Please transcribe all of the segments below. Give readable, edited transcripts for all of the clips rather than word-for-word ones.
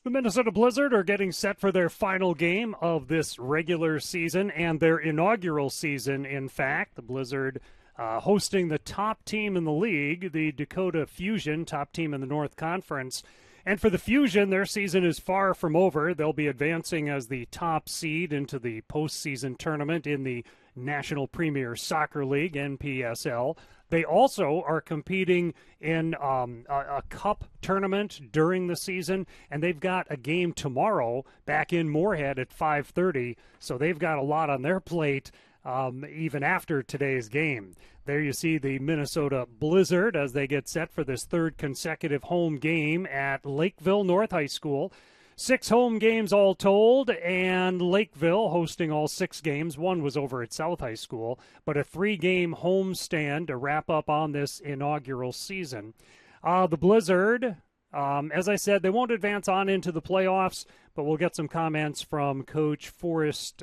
The Minnesota Blizzard are getting set for their final game of this regular season and their inaugural season, in fact. The Blizzard hosting the top team in the league, the Dakota Fusion, top team in the North Conference. And for the Fusion, their season is far from over. They'll be advancing as the top seed into the postseason tournament in the National Premier Soccer League, NPSL. They also are competing in a cup tournament during the season, and they've got a game tomorrow back in Moorhead at 5:30, so they've got a lot on their plate even after today's game. There you see the Minnesota Blizzard as they get set for this third consecutive home game at Lakeville North High School. 6 home games all told, and Lakeville hosting all 6 games. One was over at South High School, but a 3-game home stand to wrap up on this inaugural season. The Blizzard, as I said, they won't advance on into the playoffs, but we'll get some comments from Coach Forrest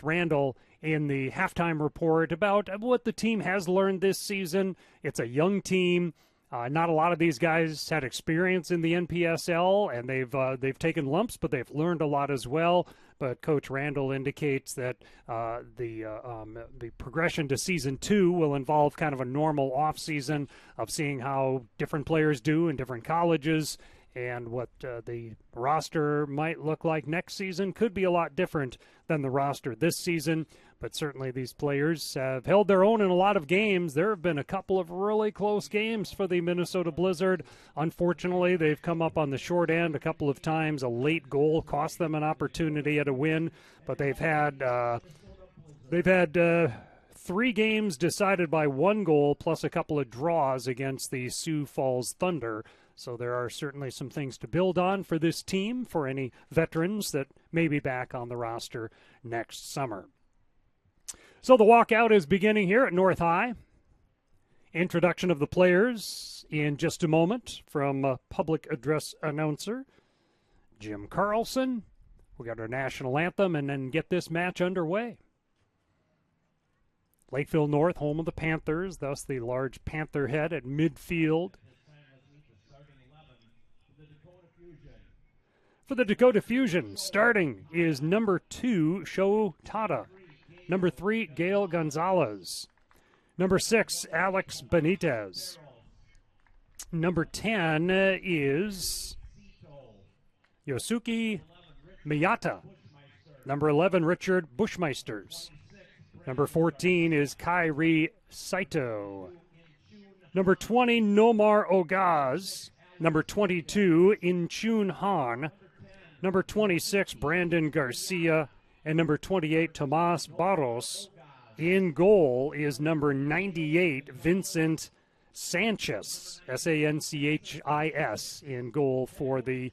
Randall in the halftime report about what the team has learned this season. It's a young team. Not a lot of these guys had experience in the NPSL, and they've taken lumps, but they've learned a lot as well. But Coach Randall indicates that the progression to Season 2 will involve kind of a normal off-season of seeing how different players do in different colleges, and what the roster might look like next season could be a lot different than the roster this season. But certainly these players have held their own in a lot of games. There have been a couple of really close games for the Minnesota Blizzard. Unfortunately, they've come up on the short end a couple of times. A late goal cost them an opportunity at a win, but they've had 3 games decided by 1 goal plus a couple of draws against the Sioux Falls Thunder. So there are certainly some things to build on for this team, for any veterans that may be back on the roster next summer. So the walkout is beginning here at North High. Introduction of the players in just a moment from public address announcer Jim Carlson. We got our national anthem and then get this match underway. Lakeville North, home of the Panthers, thus the large Panther head at midfield. For the Dakota Fusion, starting is number 2, Sho Tada. Number 3, Gail Gonzalez. Number 6, Alex Benitez. Number 10 is Yosuke Miyata. Number 11, Richard Bushmeisters. Number 14 is Kairi Saito. Number 20, Nomar Ogaz. Number 22, Inchun Han. Number 26, Brandon Garcia. And number 28, Tomas Barros. In goal is number 98, Vincent Sanchez, Sanchis, in goal for the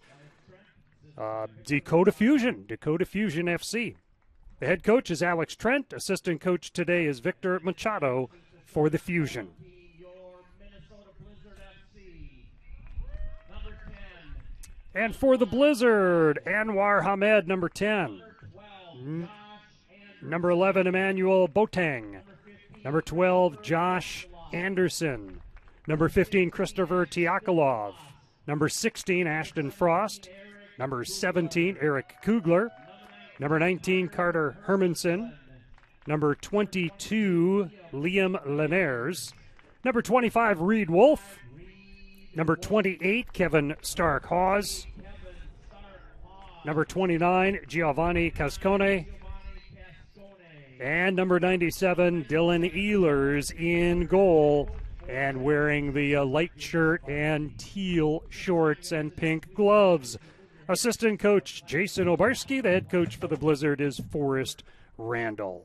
Dakota Fusion FC. The head coach is Alex Trent. Assistant coach today is Victor Machado for the Fusion. And for the Blizzard, Anwar Hamed, number 10. Number 11, Emmanuel Botang. Number 12, Josh Anderson. Number 15, Christopher Tiakolov. Number 16, Ashton Frost. Number 17, Eric Kugler. Number 19, Carter Hermanson. Number 22, Liam Linares. Number 25, Reed Wolf. Number 28, Kevin Stark-Hawes. Number 29, Giovanni Cascone. And number 97, Dylan Ehlers in goal and wearing the light shirt and teal shorts and pink gloves. Assistant coach Jason Obarski. The head coach for the Blizzard is Forrest Randall.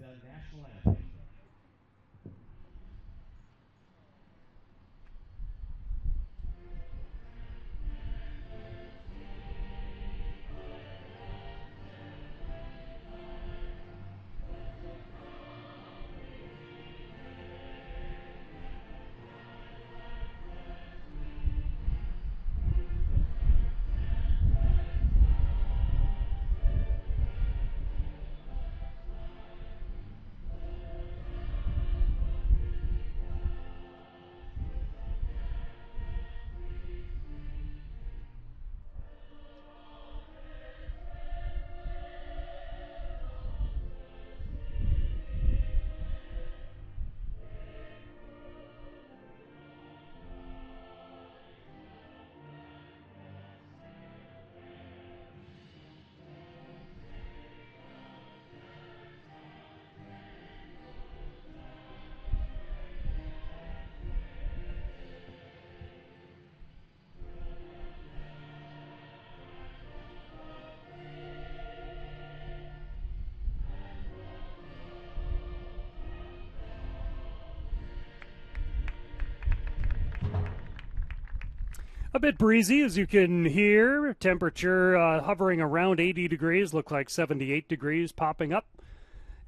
bit breezy, as you can hear. Temperature hovering around 80 degrees. Look like 78 degrees popping up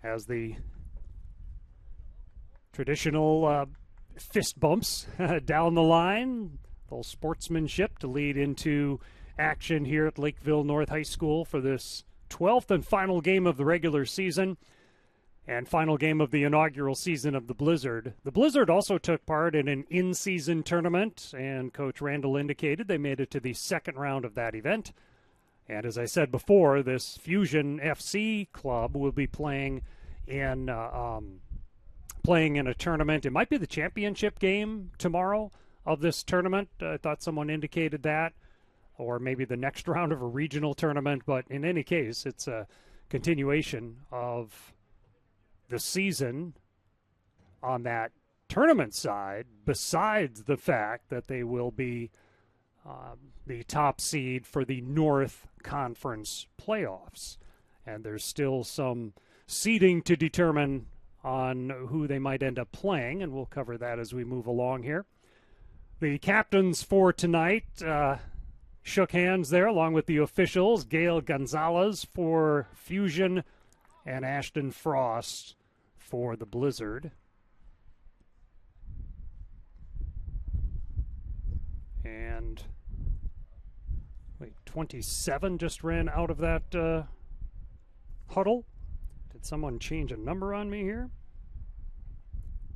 as the traditional fist bumps down the line. A little sportsmanship to lead into action here at Lakeville North High School for this 12th and final game of the regular season and final game of the inaugural season of the Blizzard. The Blizzard also took part in an in-season tournament, and Coach Randall indicated they made it to the second round of that event. And as I said before, this Fusion FC club will be playing in a tournament. It might be the championship game tomorrow of this tournament. I thought someone indicated that, or maybe the next round of a regional tournament. But in any case, it's a continuation of the season on that tournament side, besides the fact that they will be the top seed for the North Conference playoffs. And there's still some seeding to determine on who they might end up playing, and we'll cover that as we move along here. The captains for tonight shook hands there along with the officials. Gail Gonzalez for Fusion and Ashton Frost for the Blizzard. And 27 just ran out of that huddle. Did someone change a number on me here?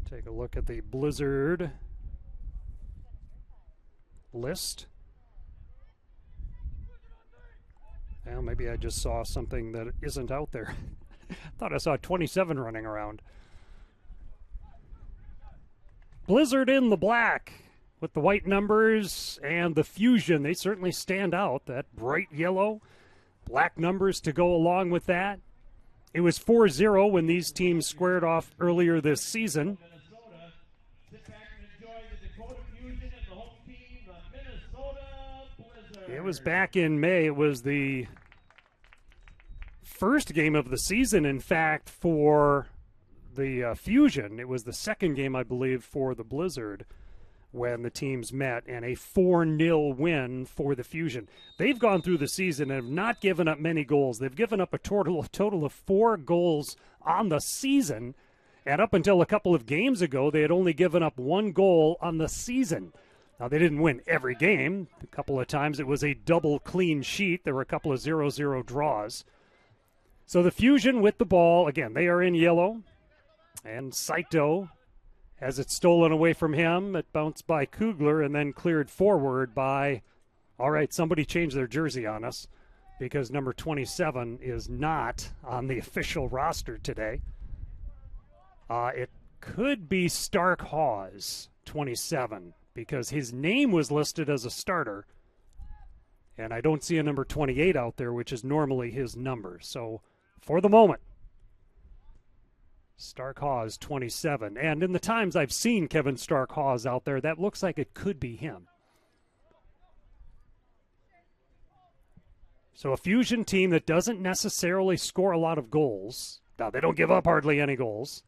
Take a look at the Blizzard list. Well, maybe I just saw something that isn't out there. Thought I saw 27 running around. Blizzard in the black with the white numbers and the Fusion. They certainly stand out. That bright yellow, black numbers to go along with that. It was 4-0 when these teams squared off earlier this season. It was back in May. It was the first game of the season, in fact, for the Fusion. It was the second game, I believe, for the Blizzard when the teams met, and a 4-0 win for the Fusion. They've gone through the season and have not given up many goals. They've given up a total of 4 goals on the season, and up until a couple of games ago, they had only given up 1 goal on the season. Now, they didn't win every game. A couple of times it was a double clean sheet. There were a couple of 0-0 draws. So the Fusion with the ball, again, they are in yellow. And Saito has it stolen away from him. It bounced by Kugler and then cleared forward by, all right, somebody changed their jersey on us because number 27 is not on the official roster today. It could be Stark Hawes, 27. Because his name was listed as a starter, and I don't see a number 28 out there, which is normally his number. So, for the moment, Stark Hawes, 27. And in the times I've seen Kevin Stark Hawes out there, that looks like it could be him. So a Fusion team that doesn't necessarily score a lot of goals. Now, they don't give up hardly any goals.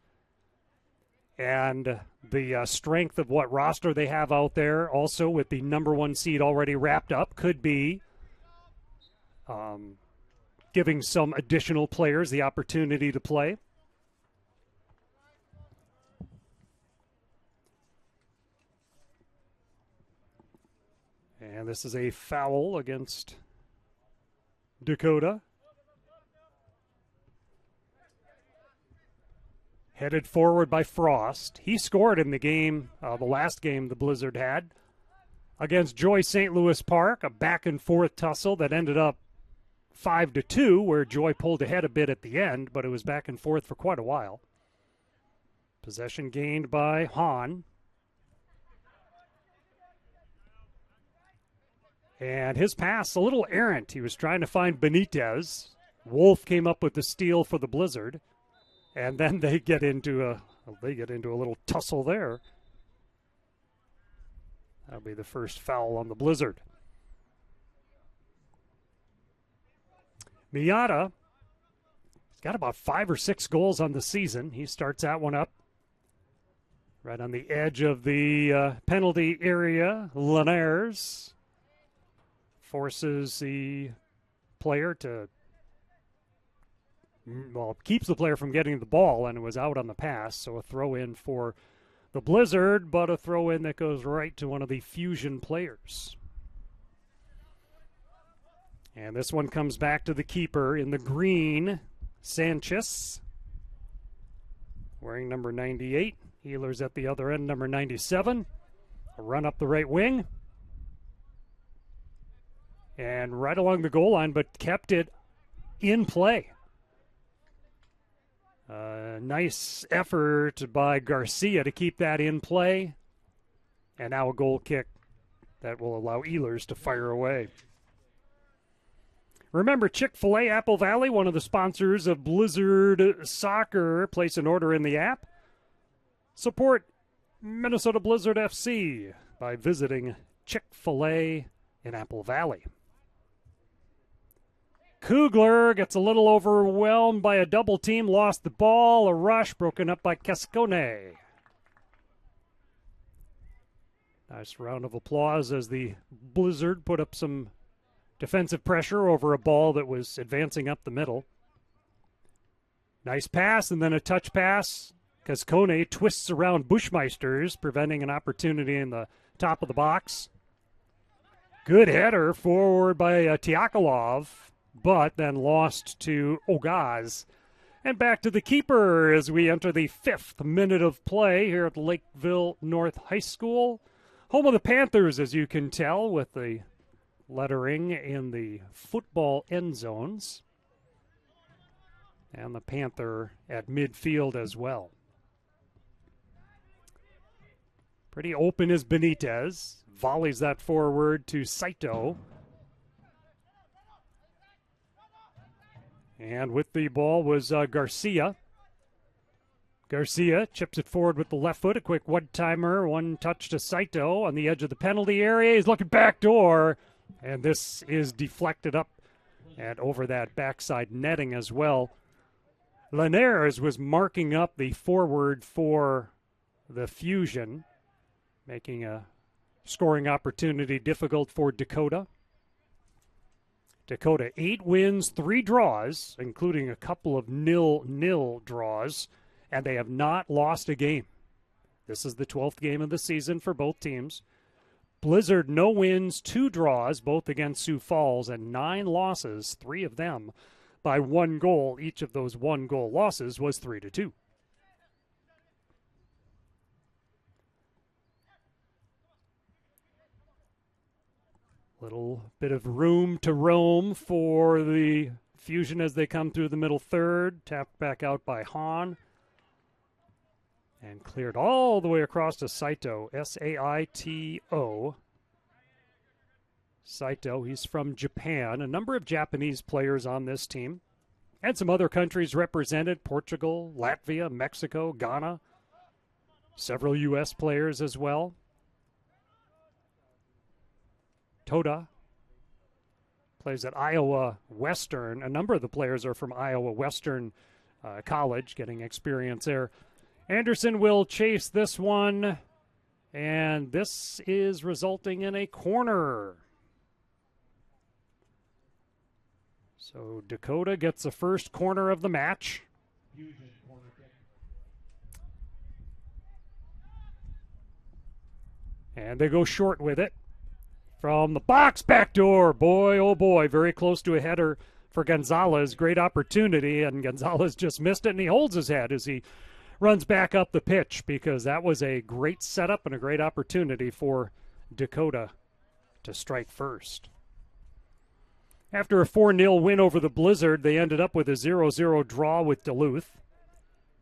And the strength of what roster they have out there, also with the number 1 seed already wrapped up, could be giving some additional players the opportunity to play. And this is a foul against Dakota. Headed forward by Frost. He scored in the game, the last game the Blizzard had, against Joy St. Louis Park, a back-and-forth tussle that ended up 5-2, where Joy pulled ahead a bit at the end, but it was back and forth for quite a while. Possession gained by Hahn. And his pass, a little errant. He was trying to find Benitez. Wolf came up with the steal for the Blizzard. And then they get into a little tussle there. That'll be the first foul on the Blizzard. Miata, he's got about 5 or 6 goals on the season. He starts that one up right on the edge of the penalty area. Linares forces the player to, well, keeps the player from getting the ball, and it was out on the pass. So a throw in for the Blizzard, but a throw in that goes right to one of the Fusion players. And this one comes back to the keeper in the green, Sanchez, wearing number 98. Healers at the other end, number 97. A run up the right wing. And right along the goal line, but kept it in play. Nice effort by Garcia to keep that in play. And now a goal kick that will allow Ehlers to fire away. Remember, Chick-fil-A Apple Valley, one of the sponsors of Blizzard Soccer. Place an order in the app. Support Minnesota Blizzard FC by visiting Chick-fil-A in Apple Valley. Kugler gets a little overwhelmed by a double team, lost the ball, a rush broken up by Cascone. Nice round of applause as the Blizzard put up some defensive pressure over a ball that was advancing up the middle. Nice pass and then a touch pass. Cascone twists around Bushmeisters, preventing an opportunity in the top of the box. Good header forward by Tiakolov, but then lost to Ogaz. And back to the keeper as we enter the 5th minute of play here at Lakeville North High School. Home of the Panthers, as you can tell, with the lettering in the football end zones. And the Panther at midfield as well. Pretty open is Benitez. Volleys that forward to Saito. And with the ball was Garcia. Garcia chips it forward with the left foot. A quick one-timer, one touch to Saito on the edge of the penalty area. He's looking back door. And this is deflected up and over that backside netting as well. Linares was marking up the forward for the Fusion, making a scoring opportunity difficult for Dakota. Dakota, 8 wins, 3 draws, including a couple of 0-0 draws, and they have not lost a game. This is the 12th game of the season for both teams. Blizzard, no wins, 2 draws, both against Sioux Falls, and 9 losses, 3 of them by 1 goal. Each of those 1-goal losses was 3-2. Little bit of room to roam for the Fusion as they come through the middle third. Tapped back out by Hahn. And cleared all the way across to Saito, S-A-I-T-O. Saito, he's from Japan. A number of Japanese players on this team. And some other countries represented, Portugal, Latvia, Mexico, Ghana. Several U.S. players as well. Toda plays at Iowa Western. A number of the players are from Iowa Western College, getting experience there. Anderson will chase this one, and this is resulting in a corner. So Dakota gets the first corner of the match. And they go short with it. From the box, backdoor. Boy, oh boy, very close to a header for Gonzalez. Great opportunity, and Gonzalez just missed it, and he holds his head as he runs back up the pitch, because that was a great setup and a great opportunity for Dakota to strike first. After a 4-0 win over the Blizzard, they ended up with a 0-0 draw with Duluth.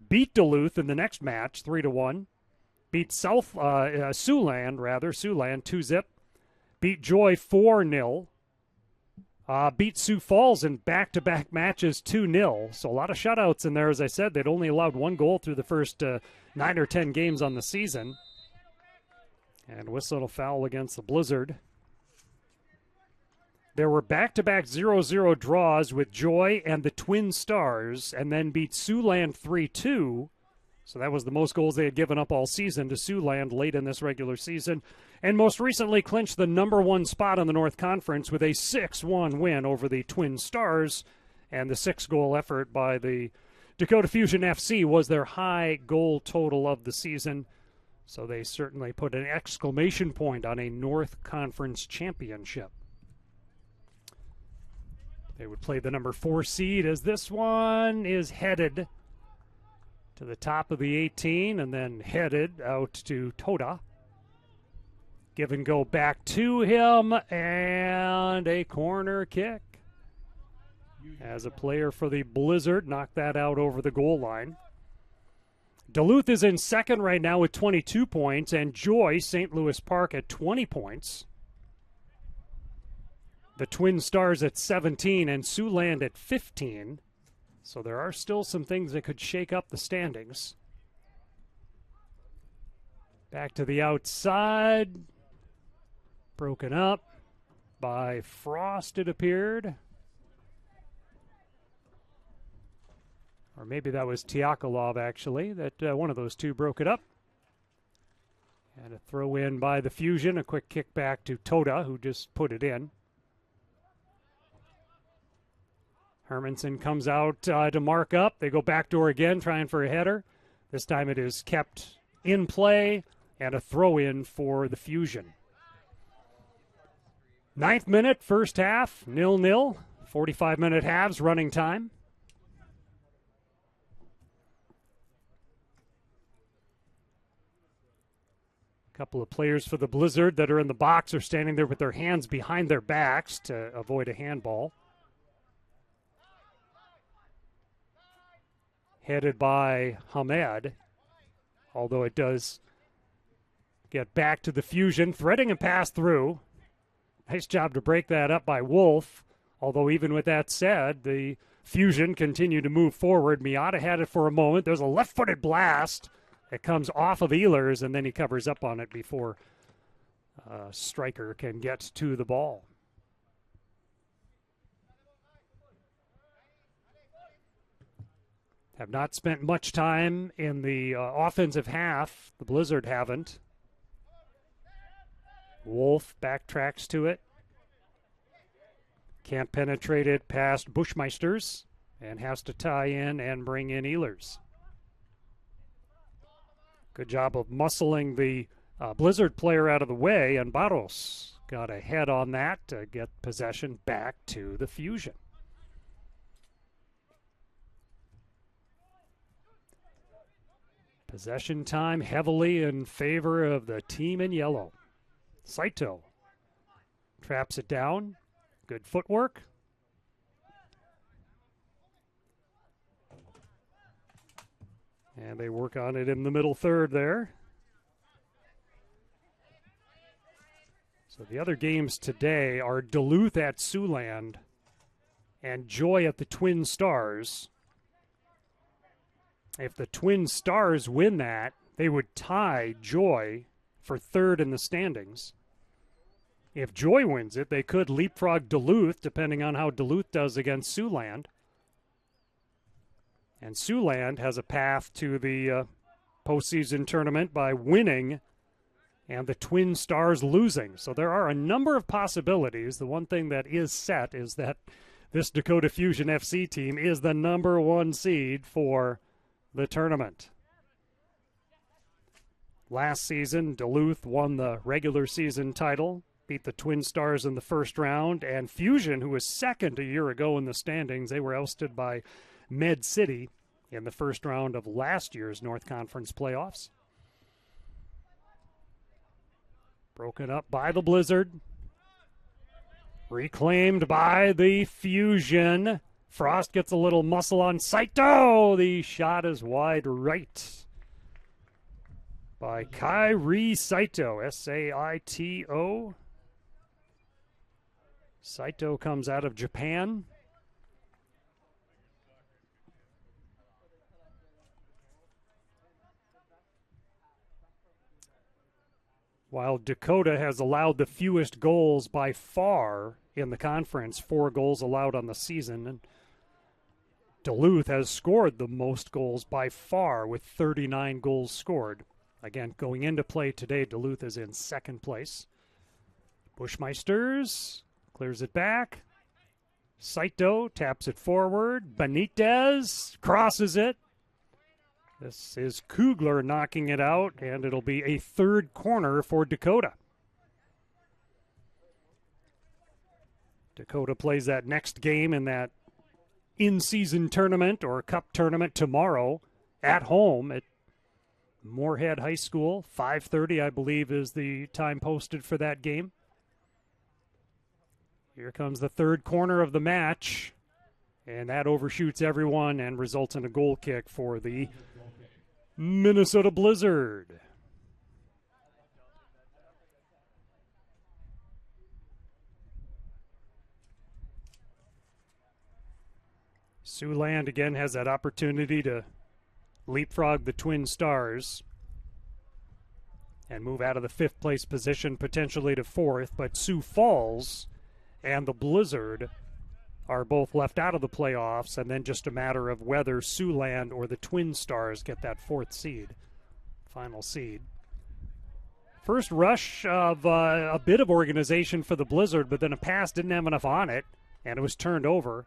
Beat Duluth in the next match, 3-1. Beat Siouxland 2-0. Beat Joy 4-0. Beat Sioux Falls in back-to-back matches 2-0. So a lot of shutouts in there. As I said, they'd only allowed 1 goal through the first 9 or 10 games on the season. And whistle a foul against the Blizzard. There were back-to-back 0-0 draws with Joy and the Twin Stars, and then beat Siouxland 3-2. So that was the most goals they had given up all season to Siouxland late in this regular season. And most recently clinched the #1 spot in the North Conference with a 6-1 win over the Twin Stars. And the 6-goal effort by the Dakota Fusion FC was their high goal total of the season. So they certainly put an exclamation point on a North Conference championship. They would play the #4 seed as this one is headed to the top of the 18 and then headed out to Toda. Give and go back to him, and a corner kick as a player for the Blizzard knocked that out over the goal line. Duluth is in second right now with 22 points, and Joy St. Louis Park at 20 points. The Twin Stars at 17 and Siouxland at 15. So there are still some things that could shake up the standings. Back to the outside. Broken up by Frost, it appeared. Or maybe that was Tiakolov, actually, that one of those two broke it up. And a throw in by the Fusion, a quick kick back to Toda, who just put it in. Hermanson comes out to mark up. They go backdoor again, trying for a header. This time it is kept in play, and a throw in for the Fusion. 9th minute, first half, 0-0. 45-minute halves, running time. Couple of players for the Blizzard that are in the box are standing there with their hands behind their backs to avoid a handball. Headed by Hamed, although it does get back to the Fusion, threading a pass through. Nice job to break that up by Wolf, although even with that said, the Fusion continue to move forward. Miata had it for a moment. There's a left-footed blast. It comes off of Ehlers, and then he covers up on it before Stryker can get to the ball. Have not spent much time in the offensive half. The Blizzard haven't. Wolf backtracks to it. Can't penetrate it past Bushmeisters and has to tie in and bring in Ehlers. Good job of muscling the Blizzard player out of the way, and Barros got a head on that to get possession back to the Fusion. Possession time heavily in favor of the team in yellow. Saito traps it down. Good footwork. And they work on it in the middle third there. So the other games today are Duluth at Siouxland and Joy at the Twin Stars. If the Twin Stars win that, they would tie Joy for third in the standings. If Joy wins it, they could leapfrog Duluth, depending on how Duluth does against Siouxland. And Siouxland has a path to the postseason tournament by winning and the Twin Stars losing. So there are a number of possibilities. The one thing that is set is that this Dakota Fusion FC team is the #1 seed for the tournament. Last season, Duluth won the regular season title, beat the Twin Stars in the first round, and Fusion, who was second a year ago in the standings, they were ousted by Med City in the first round of last year's North Conference playoffs. Broken up by the Blizzard. Reclaimed by the Fusion. Frost gets a little muscle on Saito. The shot is wide right by Kairi Saito, S-A-I-T-O. Saito comes out of Japan. While Dakota has allowed the fewest goals by far in the conference, 4 goals allowed on the season. And Duluth has scored the most goals by far with 39 goals scored. Again, going into play today, Duluth is in second place. Bushmeisters clears it back. Saito taps it forward. Benitez crosses it. This is Kugler knocking it out, and it'll be a third corner for Dakota. Dakota plays that next game in that in-season tournament or cup tournament tomorrow at home at Moorhead High School. 5:30, I believe, is the time posted for that game. Here comes the third corner of the match, and that overshoots everyone and results in a goal kick for the Minnesota Blizzard. Siouxland again has that opportunity to leapfrog the Twin Stars and move out of the fifth place position potentially to fourth, but Sioux Falls and the Blizzard are both left out of the playoffs, and then just a matter of whether Siouxland or the Twin Stars get that fourth seed, final seed. First rush of a bit of organization for the Blizzard, but then a pass didn't have enough on it, and it was turned over.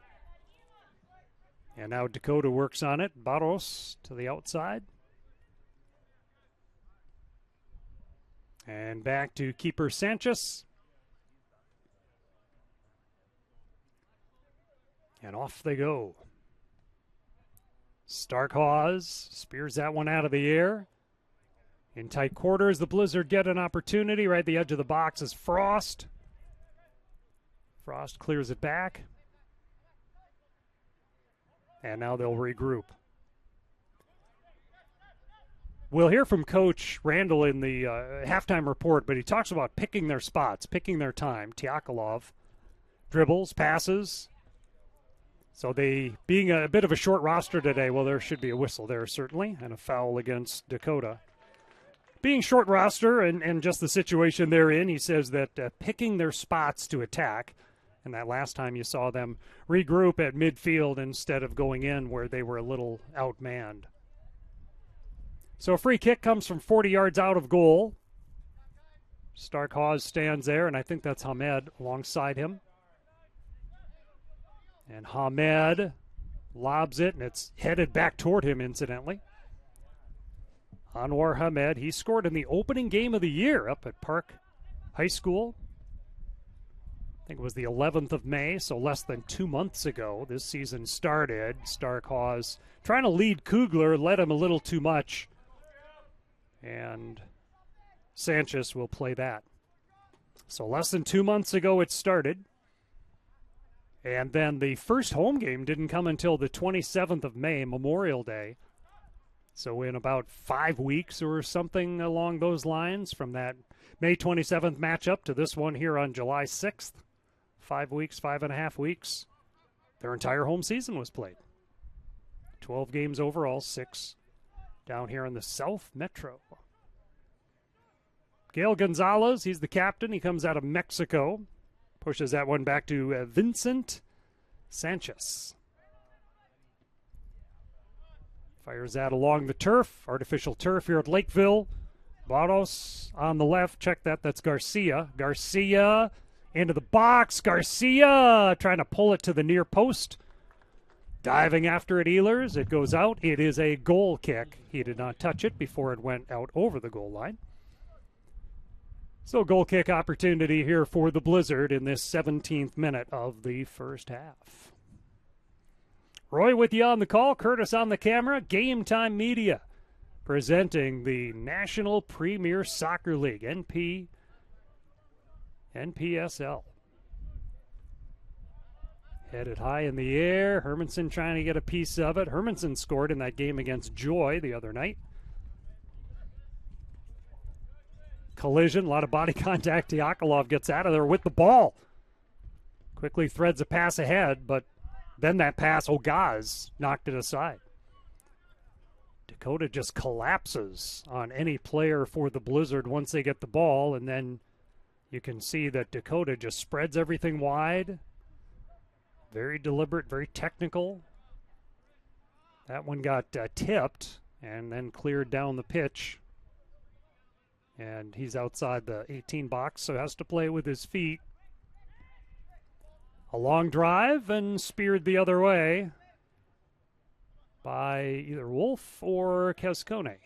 And now Dakota works on it. Barros to the outside. And back to keeper Sanchez. And off they go. Starkhaws spears that one out of the air. In tight quarters, the Blizzard get an opportunity. Right at the edge of the box is Frost. Frost clears it back. And now they'll regroup. We'll hear from Coach Randall in the halftime report, but he talks about picking their spots, picking their time. Tiakolov dribbles, passes. So they, being a bit of a short roster today, well, there should be a whistle there, certainly, and a foul against Dakota. Being short roster and just the situation they're in, he says that picking their spots to attack, and that last time you saw them regroup at midfield instead of going in where they were a little outmanned. So a free kick comes from 40 yards out of goal. Starkhaws stands there, and I think that's Hamed alongside him. And Hamed lobs it, and it's headed back toward him, incidentally. Anwar Hamed, he scored in the opening game of the year up at Park High School. I think it was the 11th of May, so less than 2 months ago. This season started. Starkhaws trying to lead Kugler, led him a little too much. And Sanchez will play that. So less than 2 months ago it started. And then the first home game didn't come until the 27th of May, Memorial Day. So in about 5 weeks or something along those lines, from that May 27th matchup to this one here on July 6th, 5 weeks, 5.5 weeks, their entire home season was played. 12 games overall, 6 down here in the South Metro. Gail Gonzalez, he's the captain. He comes out of Mexico. Pushes that one back to Vincent Sanchez. Fires that along the turf, artificial turf here at Lakeville. Barros on the left, check that, that's Garcia. Garcia into the box. Garcia trying to pull it to the near post. Diving after it, Ehlers. It goes out. It is a goal kick. He did not touch it before it went out over the goal line. So goal kick opportunity here for the Blizzard in this 17th minute of the first half. Roy with you on the call, Curtis on the camera, Game Time Media presenting the National Premier Soccer League, NPSL. Headed high in the air, Hermanson trying to get a piece of it. Hermanson scored in that game against Joy the other night. Collision, a lot of body contact. Tiakolov gets out of there with the ball. Quickly threads a pass ahead, but then that pass, Ogaz knocked it aside. Dakota just collapses on any player for the Blizzard once they get the ball, and then you can see that Dakota just spreads everything wide. Very deliberate, very technical. That one got tipped and then cleared down the pitch. And he's outside the 18 box, so has to play with his feet. A long drive and speared the other way by either Wolf or Cascone.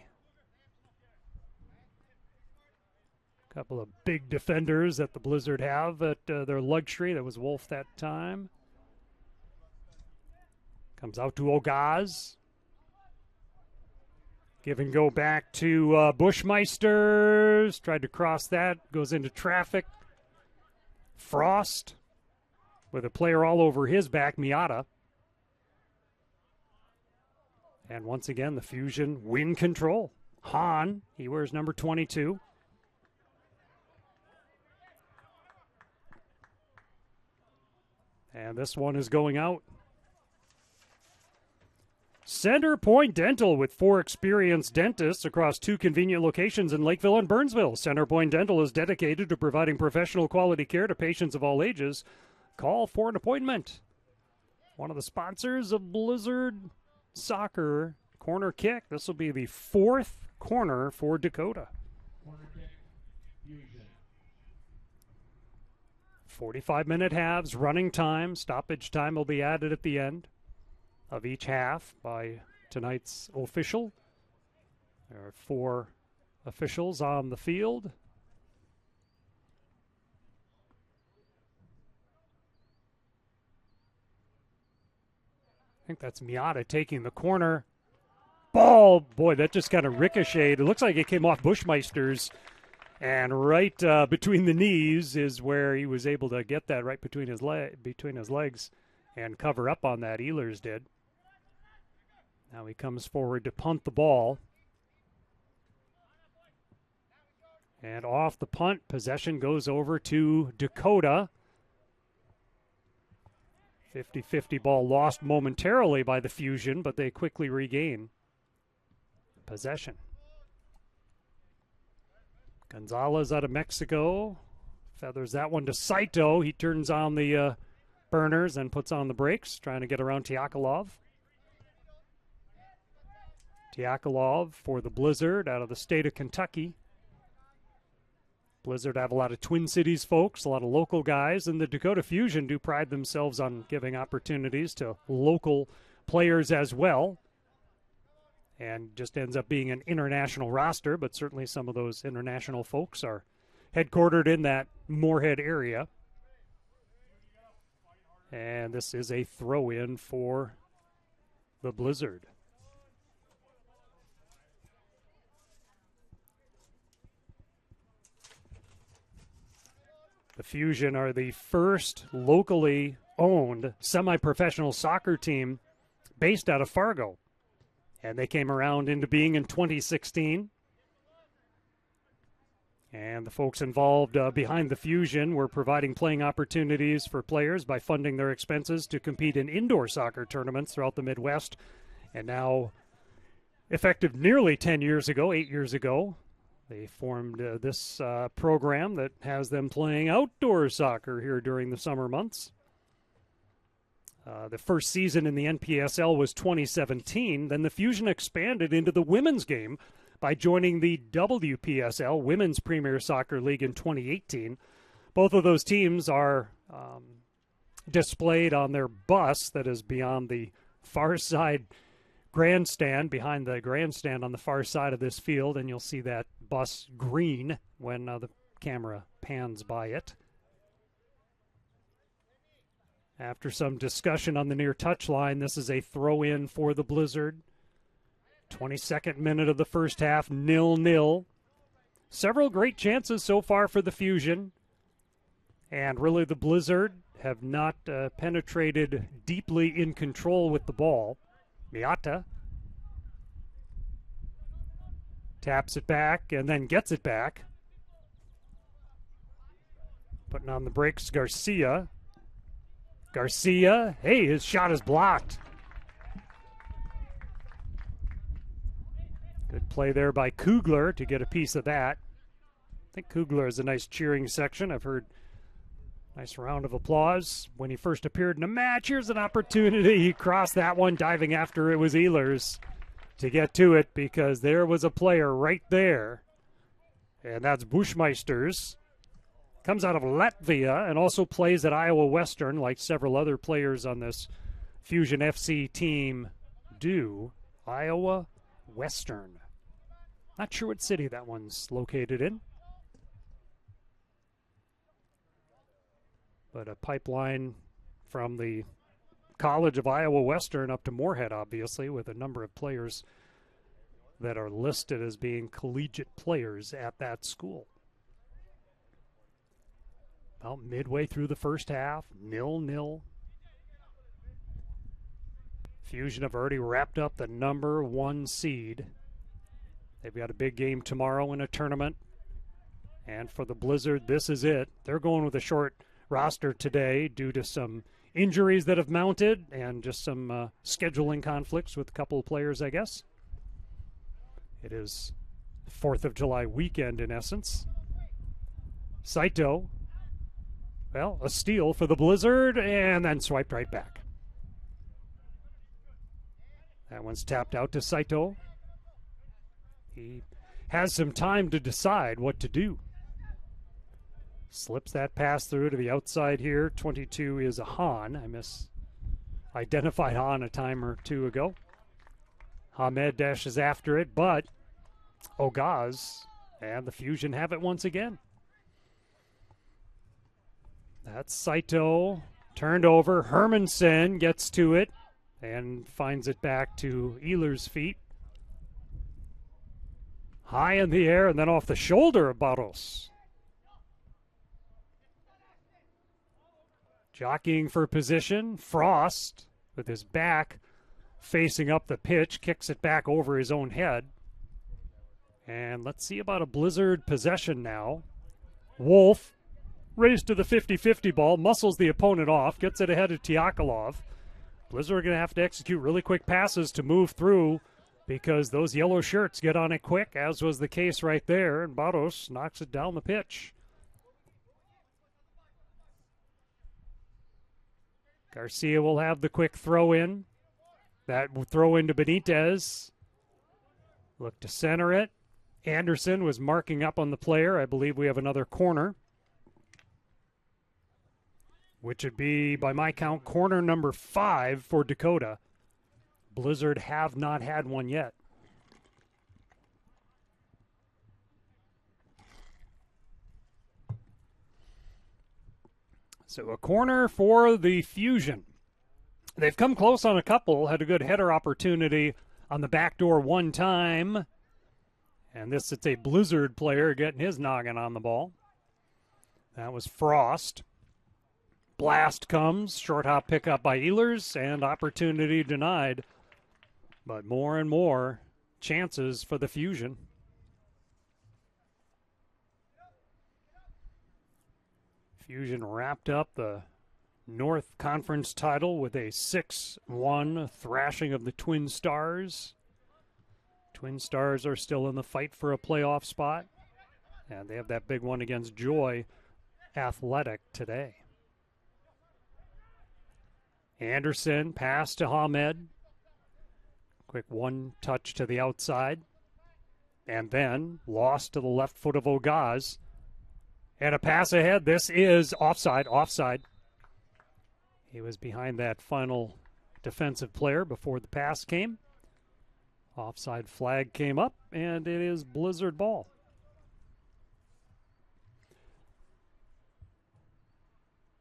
A couple of big defenders that the Blizzard have at their luxury. That was Wolf that time. Comes out to Ogaz. Give and go back to Bushmeisters. Tried to cross that. Goes into traffic. Frost with a player all over his back, Miata. And once again, the Fusion win control. Hahn, he wears number 22. And this one is going out. Center Point Dental, with 4 experienced dentists across 2 convenient locations in Lakeville and Burnsville. Center Point Dental is dedicated to providing professional quality care to patients of all ages. Call for an appointment. One of the sponsors of Blizzard Soccer corner kick. This will be the 4th corner for Dakota. 45-minute halves, running time. Stoppage time will be added at the end of each half by tonight's official. There are 4 officials on the field. I think that's Miata taking the corner. Ball, boy, that just kind of ricocheted. It looks like it came off Bushmeister's, and right between the knees is where he was able to get that right between his legs and cover up on that. Ehlers did. Now he comes forward to punt the ball. And off the punt, possession goes over to Dakota. 50-50 ball lost momentarily by the Fusion, but they quickly regain possession. Gonzalez out of Mexico feathers that one to Saito. He turns on the burners and puts on the brakes, trying to get around Tiakolov. Tiakolov for the Blizzard out of the state of Kentucky. Blizzard have a lot of Twin Cities folks, a lot of local guys, and the Dakota Fusion do pride themselves on giving opportunities to local players as well. And just ends up being an international roster, but certainly some of those international folks are headquartered in that Moorhead area. And this is a throw-in for the Blizzard. The Fusion are the first locally owned semi-professional soccer team based out of Fargo. And they came around into being in 2016. And the folks involved behind the Fusion were providing playing opportunities for players by funding their expenses to compete in indoor soccer tournaments throughout the Midwest. And now, effective nearly 10 years ago, 8 years ago, they formed this program that has them playing outdoor soccer here during the summer months. The first season in the NPSL was 2017. Then the Fusion expanded into the women's game by joining the WPSL, Women's Premier Soccer League, in 2018. Both of those teams are displayed on their bus that is beyond the far side grandstand, behind the grandstand on the far side of this field, and you'll see that bus green when the camera pans by it. After some discussion on the near touchline, this is a throw-in for the Blizzard. 22nd minute of the first half, 0-0. Several great chances so far for the Fusion. And really the Blizzard have not penetrated deeply in control with the ball. Miata taps it back and then gets it back. Putting on the brakes, Garcia. Garcia, hey, his shot is blocked. Good play there by Kugler to get a piece of that. I think Kugler has a nice cheering section. I've heard Nice round of applause when he first appeared in a match. Here's an opportunity. He crossed that one, diving after it was Ehlers to get to it because there was a player right there. And that's Bushmeisters. Comes out of Latvia and also plays at Iowa Western like several other players on this Fusion FC team do. Iowa Western. Not sure what city that one's located in. But a pipeline from the College of Iowa Western up to Moorhead, obviously, with a number of players that are listed as being collegiate players at that school. About midway through the first half, 0-0. Fusion have already wrapped up the number 1 seed. They've got a big game tomorrow in a tournament. And for the Blizzard, this is it. They're going with a short roster today due to some injuries that have mounted and just some scheduling conflicts with a couple of players, I guess. It is 4th of July weekend in essence. Saito, well, a steal for the Blizzard and then swiped right back. That one's tapped out to Saito. He has some time to decide what to do. Slips that pass through to the outside here. 22 is a Hahn. I misidentified Hahn a time or two ago. Hamed dashes after it, but Ogaz and the Fusion have it once again. That's Saito. Turned over. Hermansen gets to it and finds it back to Ehlers' feet. High in the air and then off the shoulder of Barros. Jockeying for position. Frost, with his back facing up the pitch, kicks it back over his own head. And let's see about a Blizzard possession now. Wolf, raised to the 50-50 ball, muscles the opponent off, gets it ahead of Tiakolov. Blizzard are going to have to execute really quick passes to move through because those yellow shirts get on it quick, as was the case right there, and Barros knocks it down the pitch. Garcia will have the quick throw in. That will throw into Benitez. Look to center it. Anderson was marking up on the player. I believe we have another corner, which would be, by my count, corner number 5 for Dakota. Blizzard have not had one yet. So a corner for the Fusion. They've come close on a couple, had a good header opportunity on the back door one time. And it's a Blizzard player getting his noggin on the ball. That was Frost. Blast comes, short hop pickup by Ehlers, and opportunity denied. But more and more chances for the Fusion. Fusion wrapped up the North Conference title with a 6-1 thrashing of the Twin Stars. Twin Stars are still in the fight for a playoff spot, and they have that big one against Joy Athletic today. Anderson, pass to Hamed. Quick one touch to the outside, and then lost to the left foot of Ogaz. And a pass ahead. This is offside. He was behind that final defensive player before the pass came. Offside flag came up, and it is Blizzard ball.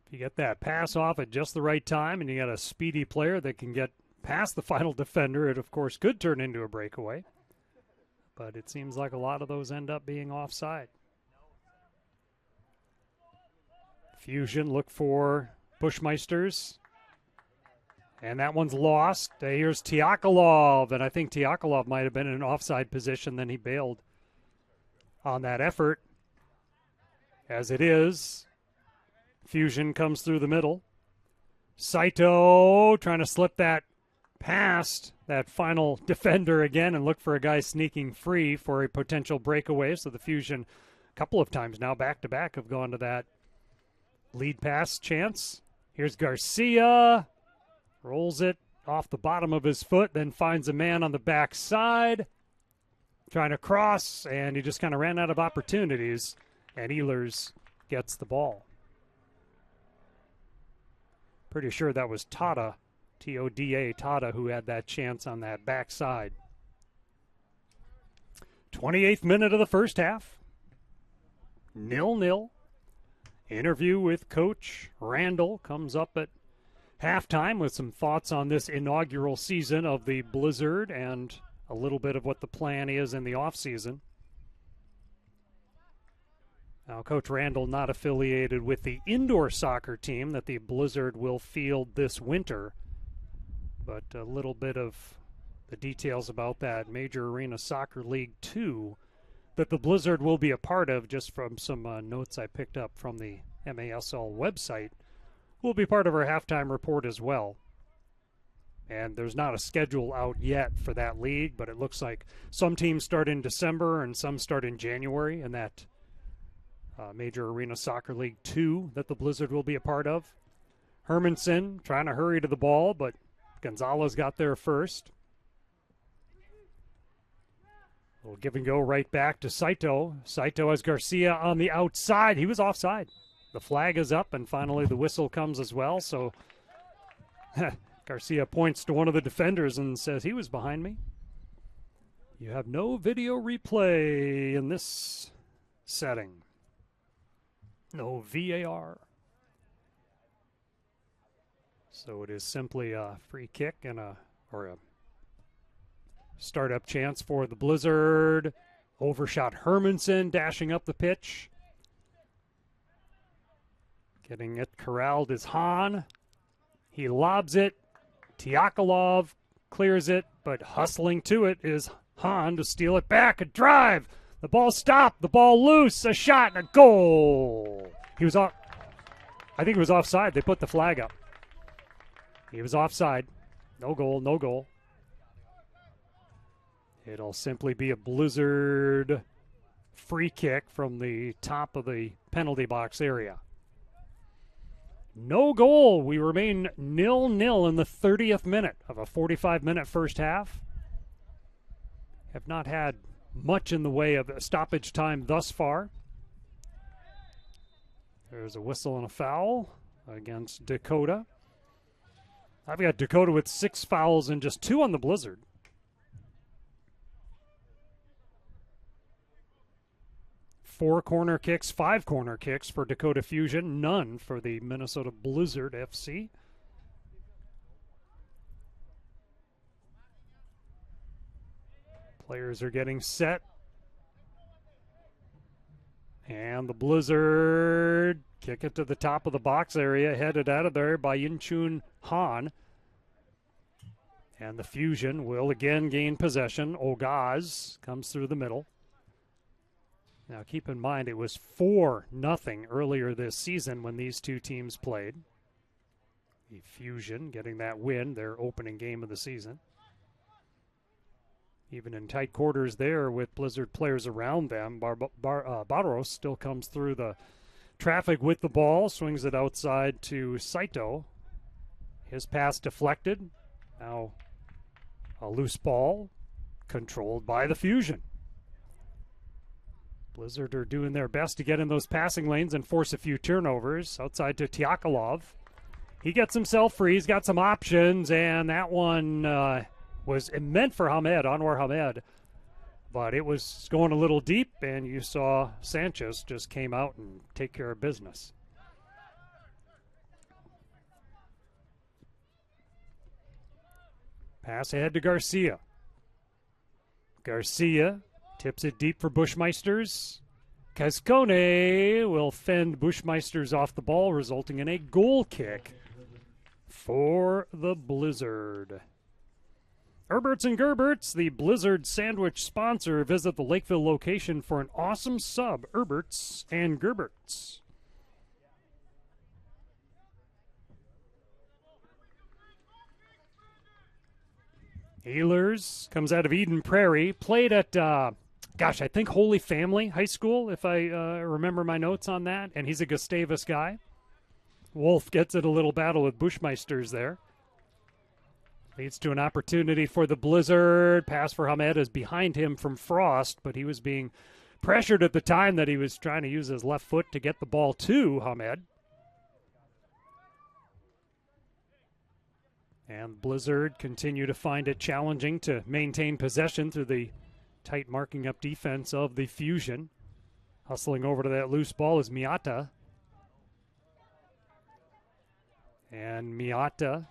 If you get that pass off at just the right time and you got a speedy player that can get past the final defender, it, of course, could turn into a breakaway. But it seems like a lot of those end up being offside. Fusion look for Bushmeisters. And that one's lost. Here's Tiakolov, and I think Tiakolov might have been in an offside position, then he bailed on that effort. As it is, Fusion comes through the middle. Saito trying to slip that past that final defender again and look for a guy sneaking free for a potential breakaway. So the Fusion, a couple of times now, back-to-back, have gone to that Lead pass chance. Here's Garcia. Rolls it off the bottom of his foot, then finds a man on the backside. Trying to cross, and he just kind of ran out of opportunities. And Ehlers gets the ball. Pretty sure that was Toda, T-O-D-A, Toda, who had that chance on that backside. 28th minute of the first half. 0-0. Interview with Coach Randall comes up at halftime with some thoughts on this inaugural season of the Blizzard and a little bit of what the plan is in the offseason. Now, Coach Randall not affiliated with the indoor soccer team that the Blizzard will field this winter, but a little bit of the details about that Major Arena Soccer League 2 that the Blizzard will be a part of, just from some notes I picked up from the MASL website, will be part of our halftime report as well. And there's not a schedule out yet for that league, but it looks like some teams start in December and some start in January in that Major Arena Soccer League 2 that the Blizzard will be a part of. Hermanson trying to hurry to the ball, but Gonzalez got there first. We'll give and go right back to Saito. Saito has Garcia on the outside. He was offside. The flag is up, and finally the whistle comes as well. So Garcia points to one of the defenders and says, he was behind me. You have no video replay in this setting. No VAR. So it is simply a free kick and a startup chance for the Blizzard. Overshot Hermanson dashing up the pitch. Getting it corralled is Hahn. He lobs it. Tiakolov clears it, but hustling to it is Hahn to steal it back. A drive. The ball stopped. The ball loose. A shot and a goal. He was off. I think he was offside. They put the flag up. He was offside. No goal, no goal. It'll simply be a Blizzard free kick from the top of the penalty box area. No goal. We remain 0-0 in the 30th minute of a 45-minute first half. Have not had much in the way of stoppage time thus far. There's a whistle and a foul against Dakota. I've got Dakota with 6 fouls and just 2 on the Blizzard. 4 corner kicks, 5 corner kicks for Dakota Fusion, none for the Minnesota Blizzard FC. Players are getting set. And the Blizzard kick it to the top of the box area, headed out of there by Yinchun Han. And the Fusion will again gain possession. Ogaz comes through the middle. Now keep in mind it was 4-0 earlier this season when these two teams played. The Fusion getting that win, their opening game of the season. Even in tight quarters there with Blizzard players around them, Barros still comes through the traffic with the ball, swings it outside to Saito. His pass deflected. Now a loose ball controlled by the Fusion. Blizzard are doing their best to get in those passing lanes and force a few turnovers. Outside to Tiakolov. He gets himself free. He's got some options, and that one was meant for Anwar Hamed. But it was going a little deep, and you saw Sanchez just came out and take care of business. Pass ahead to Garcia. Garcia tips it deep for Bushmeisters. Cascone will fend Bushmeisters off the ball, resulting in a goal kick for the Blizzard. Herberts and Gerberts, the Blizzard sandwich sponsor. Visit the Lakeville location for an awesome sub, Herberts and Gerberts. Ehlers comes out of Eden Prairie, played at, I think Holy Family High School, if I remember my notes on that, and he's a Gustavus guy. Wolf gets in a little battle with Bushmeisters there. Leads to an opportunity for the Blizzard. Pass for Hamed is behind him from Frost, but he was being pressured at the time that he was trying to use his left foot to get the ball to Hamed. And Blizzard continue to find it challenging to maintain possession through the tight marking up defense of the Fusion. Hustling over to that loose ball is Miata. And Miata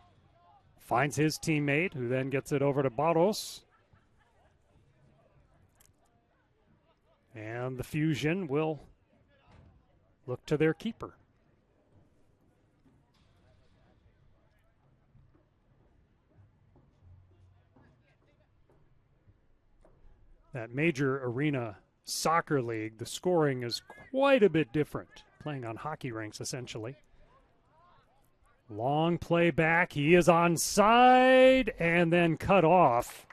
finds his teammate, who then gets it over to Barros. And the Fusion will look to their keeper. That major arena soccer league, the scoring is quite a bit different, playing on hockey rinks essentially. Long play back, he is onside, and then cut off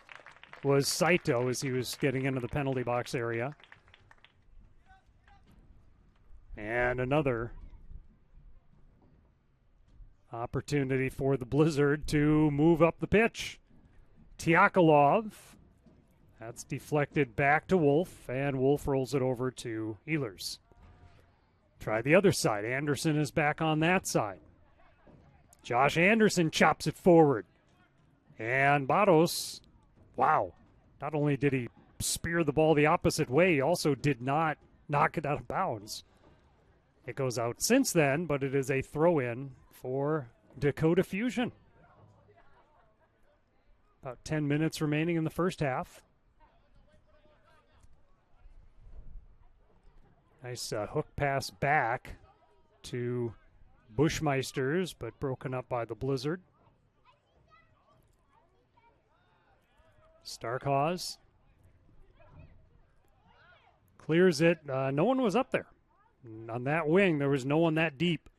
was Saito as he was getting into the penalty box area. And another opportunity for the Blizzard to move up the pitch. Tiakolov, that's deflected back to Wolf, and Wolf rolls it over to Ehlers. Try the other side. Anderson is back on that side. Josh Anderson chops it forward. And Barros, wow, not only did he spear the ball the opposite way, he also did not knock it out of bounds. It goes out since then, but it is a throw-in for Dakota Fusion. About 10 minutes remaining in the first half. Nice hook pass back to Bushmeisters, but broken up by the Blizzard. Starkhaus clears it. No one was up there. On that wing, there was no one that deep.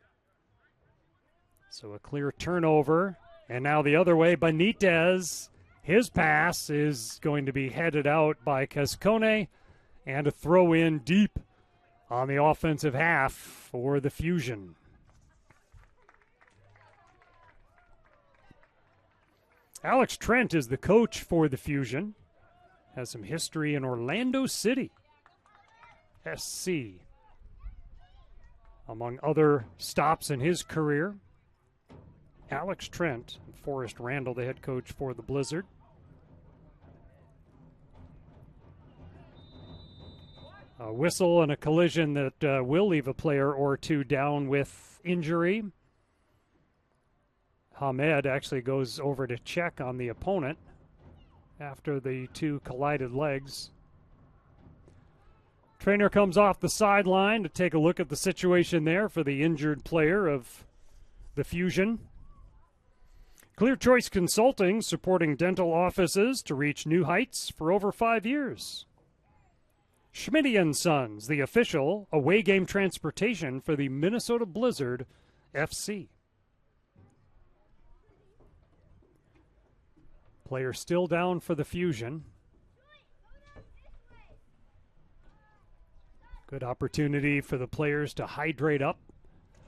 So a clear turnover. And now the other way, Benitez. His pass is going to be headed out by Cascone. And a throw in deep on the offensive half for the Fusion. Alex Trent is the coach for the Fusion. Has some history in Orlando City, SC, among other stops in his career. Alex Trent, Forrest Randall, the head coach for the Blizzard. A whistle and a collision that will leave a player or two down with injury. Hamed actually goes over to check on the opponent after the two collided legs. Trainer comes off the sideline to take a look at the situation there for the injured player of the Fusion. Clear Choice Consulting, supporting dental offices to reach new heights for over 5 years. Schmitty Sons, the official away game transportation for the Minnesota Blizzard FC. Player still down for the Fusion. Good opportunity for the players to hydrate up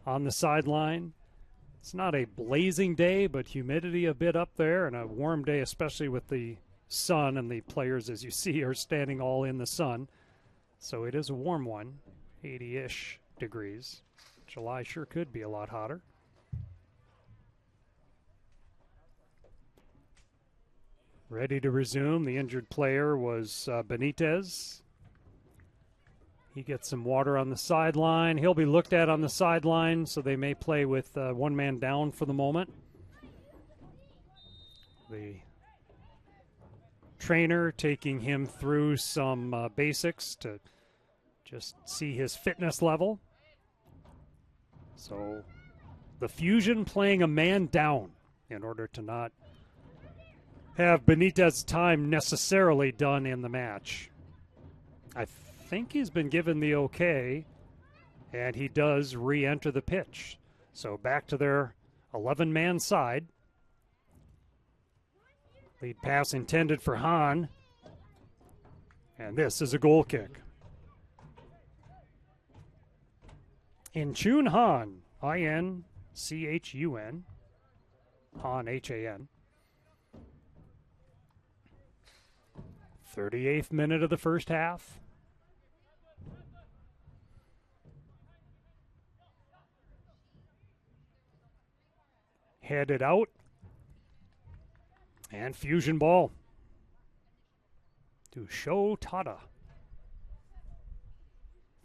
on the sideline. It's not a blazing day, but humidity a bit up there, and a warm day, especially with the sun, and the players, as you see, are standing all in the sun. So it is a warm one, 80-ish degrees. July sure could be a lot hotter. Ready to resume. The injured player was Benitez. He gets some water on the sideline. He'll be looked at on the sideline, so they may play with one man down for the moment. The trainer taking him through some basics to just see his fitness level. So the Fusion playing a man down in order to not have Benitez's time necessarily done in the match. I think he's been given the okay, and he does re-enter the pitch. So back to their 11-man side. Lead pass intended for Hahn. And this is a goal kick. In Chun Han, IN C-H-U-N. Han, H-A-N. 38th minute of the first half. Headed out. And fusion ball to Dakota.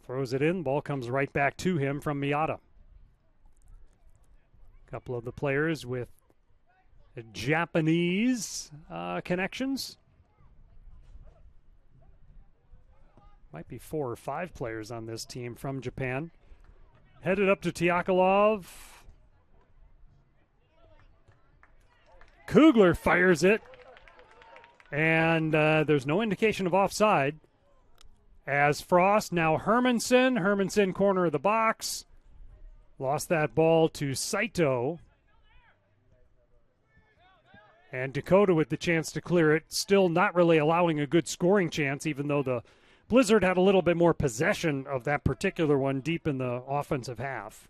Throws it in. Ball comes right back to him from Miata. A couple of the players with Japanese connections. Might be 4 or 5 players on this team from Japan. Headed up to Tiakolov. Kugler fires it. And there's no indication of offside. As Frost, now Hermanson. Hermanson, corner of the box. Lost that ball to Saito. And Dakota with the chance to clear it. Still not really allowing a good scoring chance, even though the Blizzard had a little bit more possession of that particular one deep in the offensive half.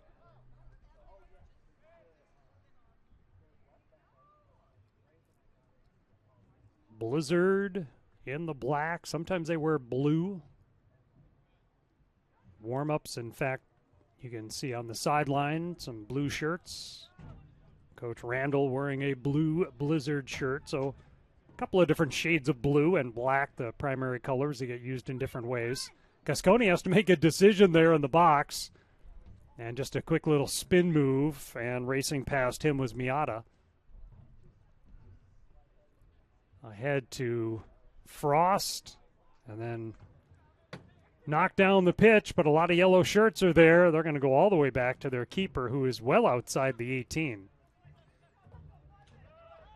Blizzard in the black. Sometimes they wear blue. Warm-ups, in fact, you can see on the sideline some blue shirts. Coach Randall wearing a blue Blizzard shirt. So a couple of different shades of blue and black, the primary colors that get used in different ways. Gasconi has to make a decision there in the box. And just a quick little spin move, and racing past him was Miata. Ahead to Frost, and then knock down the pitch, but a lot of yellow shirts are there. They're going to go all the way back to their keeper, who is well outside the 18.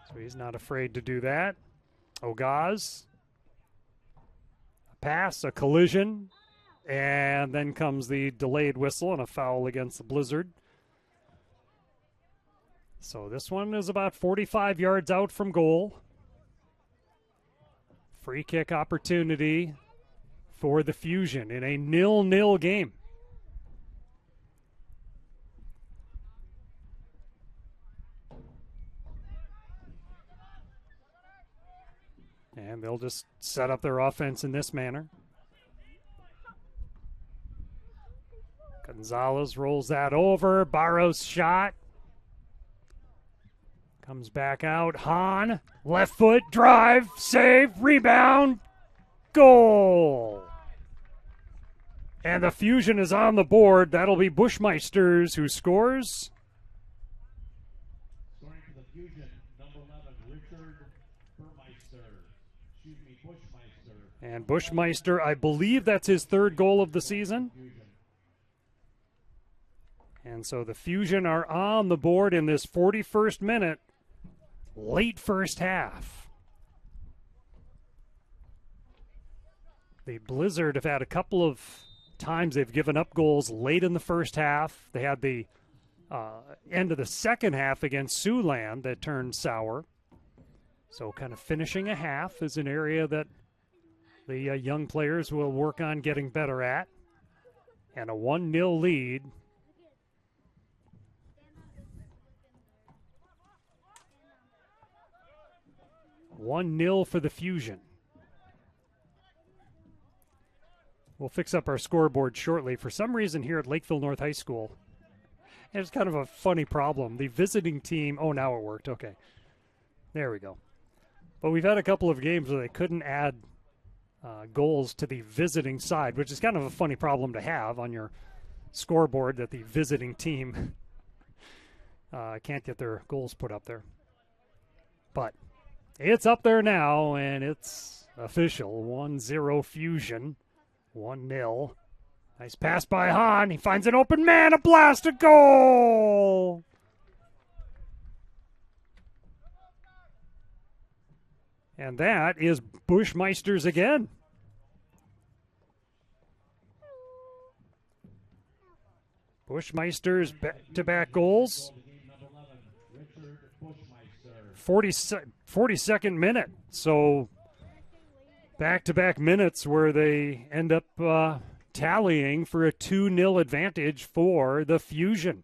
So he's not afraid to do that. Ogaz. A pass, a collision, and then comes the delayed whistle and a foul against the Blizzard. So this one is about 45 yards out from goal. Free kick opportunity for the Fusion in a 0-0 game. And they'll just set up their offense in this manner. Gonzalez rolls that over. Barros shot. Comes back out. Hahn, left foot, drive, save, rebound, goal. And the Fusion is on the board. That'll be Bushmeisters who scores. Scoring for the Fusion, number 11, Richard Bushmeister. And Bushmeister, I believe that's his 3rd goal of the season. And so the Fusion are on the board in this 41st minute. Late first half. The Blizzard have had a couple of times they've given up goals late in the first half. They had the end of the second half against Siouxland that turned sour. So kind of finishing a half is an area that the young players will work on getting better at. And a 1-0 lead. 1-0 for the Fusion. We'll fix up our scoreboard shortly. For some reason here at Lakeville North High School, it's kind of a funny problem. The visiting team, oh, now it worked. Okay. There we go. But we've had a couple of games where they couldn't add goals to the visiting side, which is kind of a funny problem to have on your scoreboard, that the visiting team can't get their goals put up there. But it's up there now, and it's official. 1-0 Fusion. 1-0. Nice pass by Hahn. He finds an open man. A blast, a goal! And that is Bushmeisters again. Bushmeisters back-to-back goals. 42nd minute. So back-to-back minutes where they end up tallying for a 2-0 advantage for the Fusion.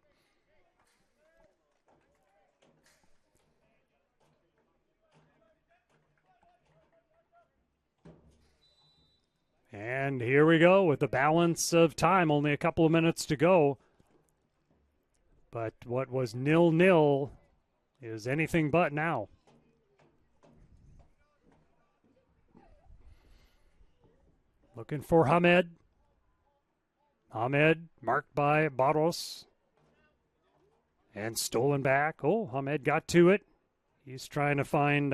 And here we go with the balance of time, only a couple of minutes to go. But what was 0-0 is anything but now. Looking for Hamed. Hamed marked by Barros. And stolen back. Oh, Hamed got to it. He's trying to find,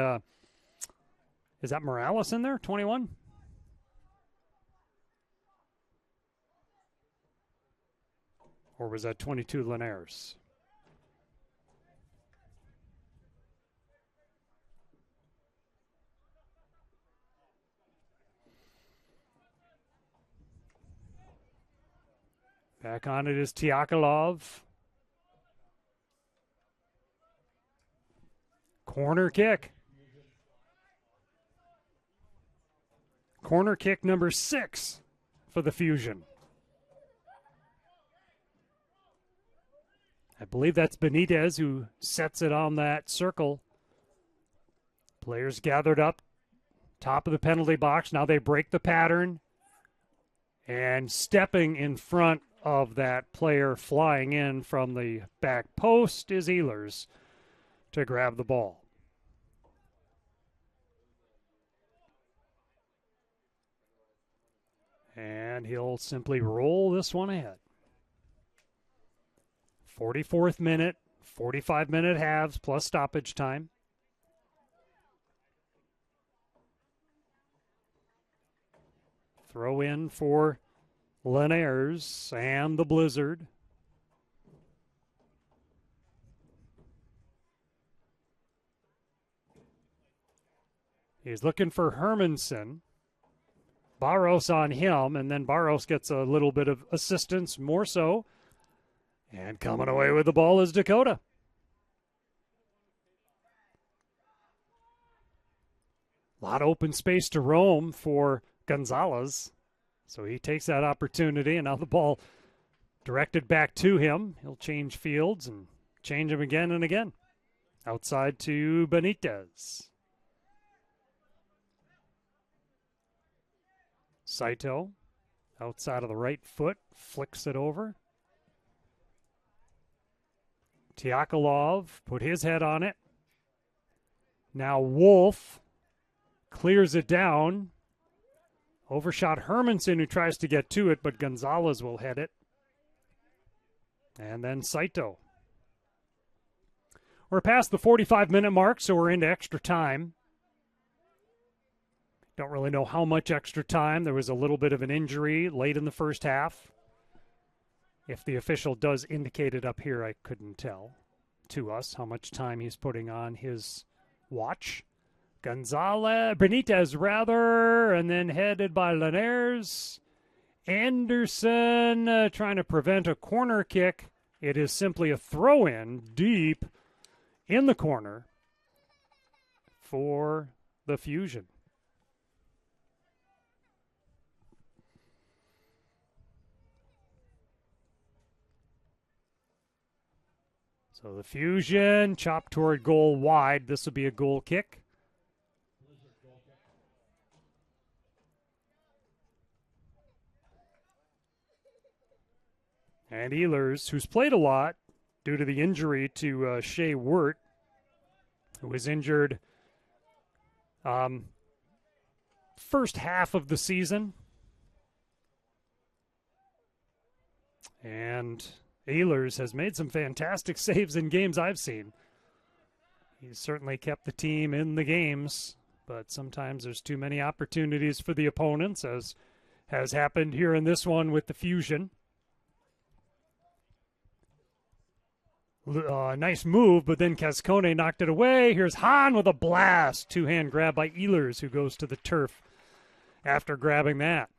is that Morales in there, 21? Or was that 22 Linares? Back on it is Tiakolov. Corner kick. Corner kick number 6 for the Fusion. I believe that's Benitez who sets it on that circle. Players gathered up, top of the penalty box. Now they break the pattern. And stepping in front of that player flying in from the back post is Ehlers to grab the ball. And he'll simply roll this one ahead. 44th minute, 45-minute halves plus stoppage time. Throw in for Linares and the Blizzard. He's looking for Hermanson. Barros on him, and then Barros gets a little bit of assistance, more so. And coming away with the ball is Dakota. A lot of open space to roam for Gonzalez. So he takes that opportunity, and now the ball directed back to him. He'll change fields and change him again and again. Outside to Benitez. Saito, outside of the right foot, flicks it over. Tiakolov put his head on it. Now Wolf clears it down. Overshot Hermanson, who tries to get to it, but Gonzalez will head it. And then Saito. We're past the 45-minute mark, so we're into extra time. Don't really know how much extra time. There was a little bit of an injury late in the first half. If the official does indicate it up here, I couldn't tell to us how much time he's putting on his watch. Benitez rather, and then headed by Linares. Anderson trying to prevent a corner kick. It is simply a throw-in deep in the corner for the Fusion. So the Fusion chopped toward goal wide. This will be a goal kick. And Ehlers, who's played a lot due to the injury to Shea Wirt, who was injured first half of the season. And Ehlers has made some fantastic saves in games I've seen. He's certainly kept the team in the games, but sometimes there's too many opportunities for the opponents, as has happened here in this one with the Fusion. Nice move, but then Cascone knocked it away. Here's Hahn with a blast. Two-hand grab by Ehlers, who goes to the turf after grabbing that.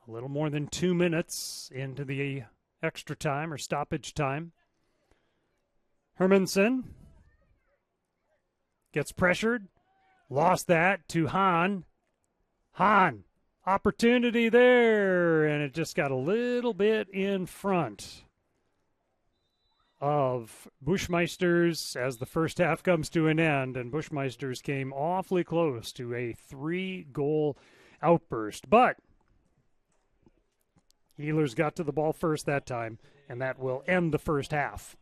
A little more than 2 minutes into the extra time or stoppage time. Hermanson gets pressured. Lost that to Hahn. Hahn, opportunity there, and it just got a little bit in front. of Bushmeisters as the first half comes to an end, and Bushmeisters came awfully close to a 3-goal outburst. But Healers got to the ball first that time, and that will end the first half.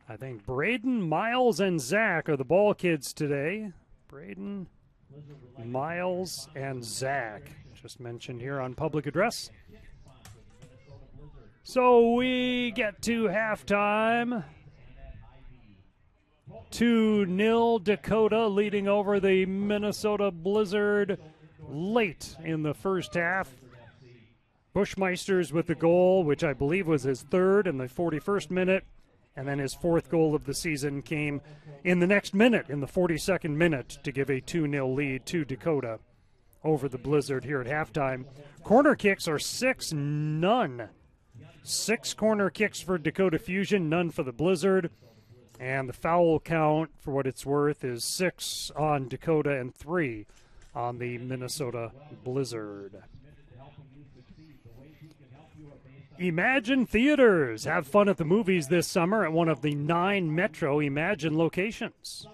I think Braden, Miles, and Zach are the ball kids today. Braden, Miles, and Zach, just mentioned here on public address. So we get to halftime. 2-0 Dakota leading over the Minnesota Blizzard late in the first half. Bushmeisters with the goal, which I believe was his third in the 41st minute. And then his fourth goal of the season came in the next minute, in the 42nd minute, to give a 2-0 lead to Dakota over the Blizzard here at halftime. Corner kicks are 6-0. 6 corner kicks for Dakota Fusion, none for the Blizzard. And the foul count, for what it's worth, is 6 on Dakota and 3 on the Minnesota Blizzard. Emagine Theatres. Have fun at the movies this summer at one of the 9 Metro Emagine locations.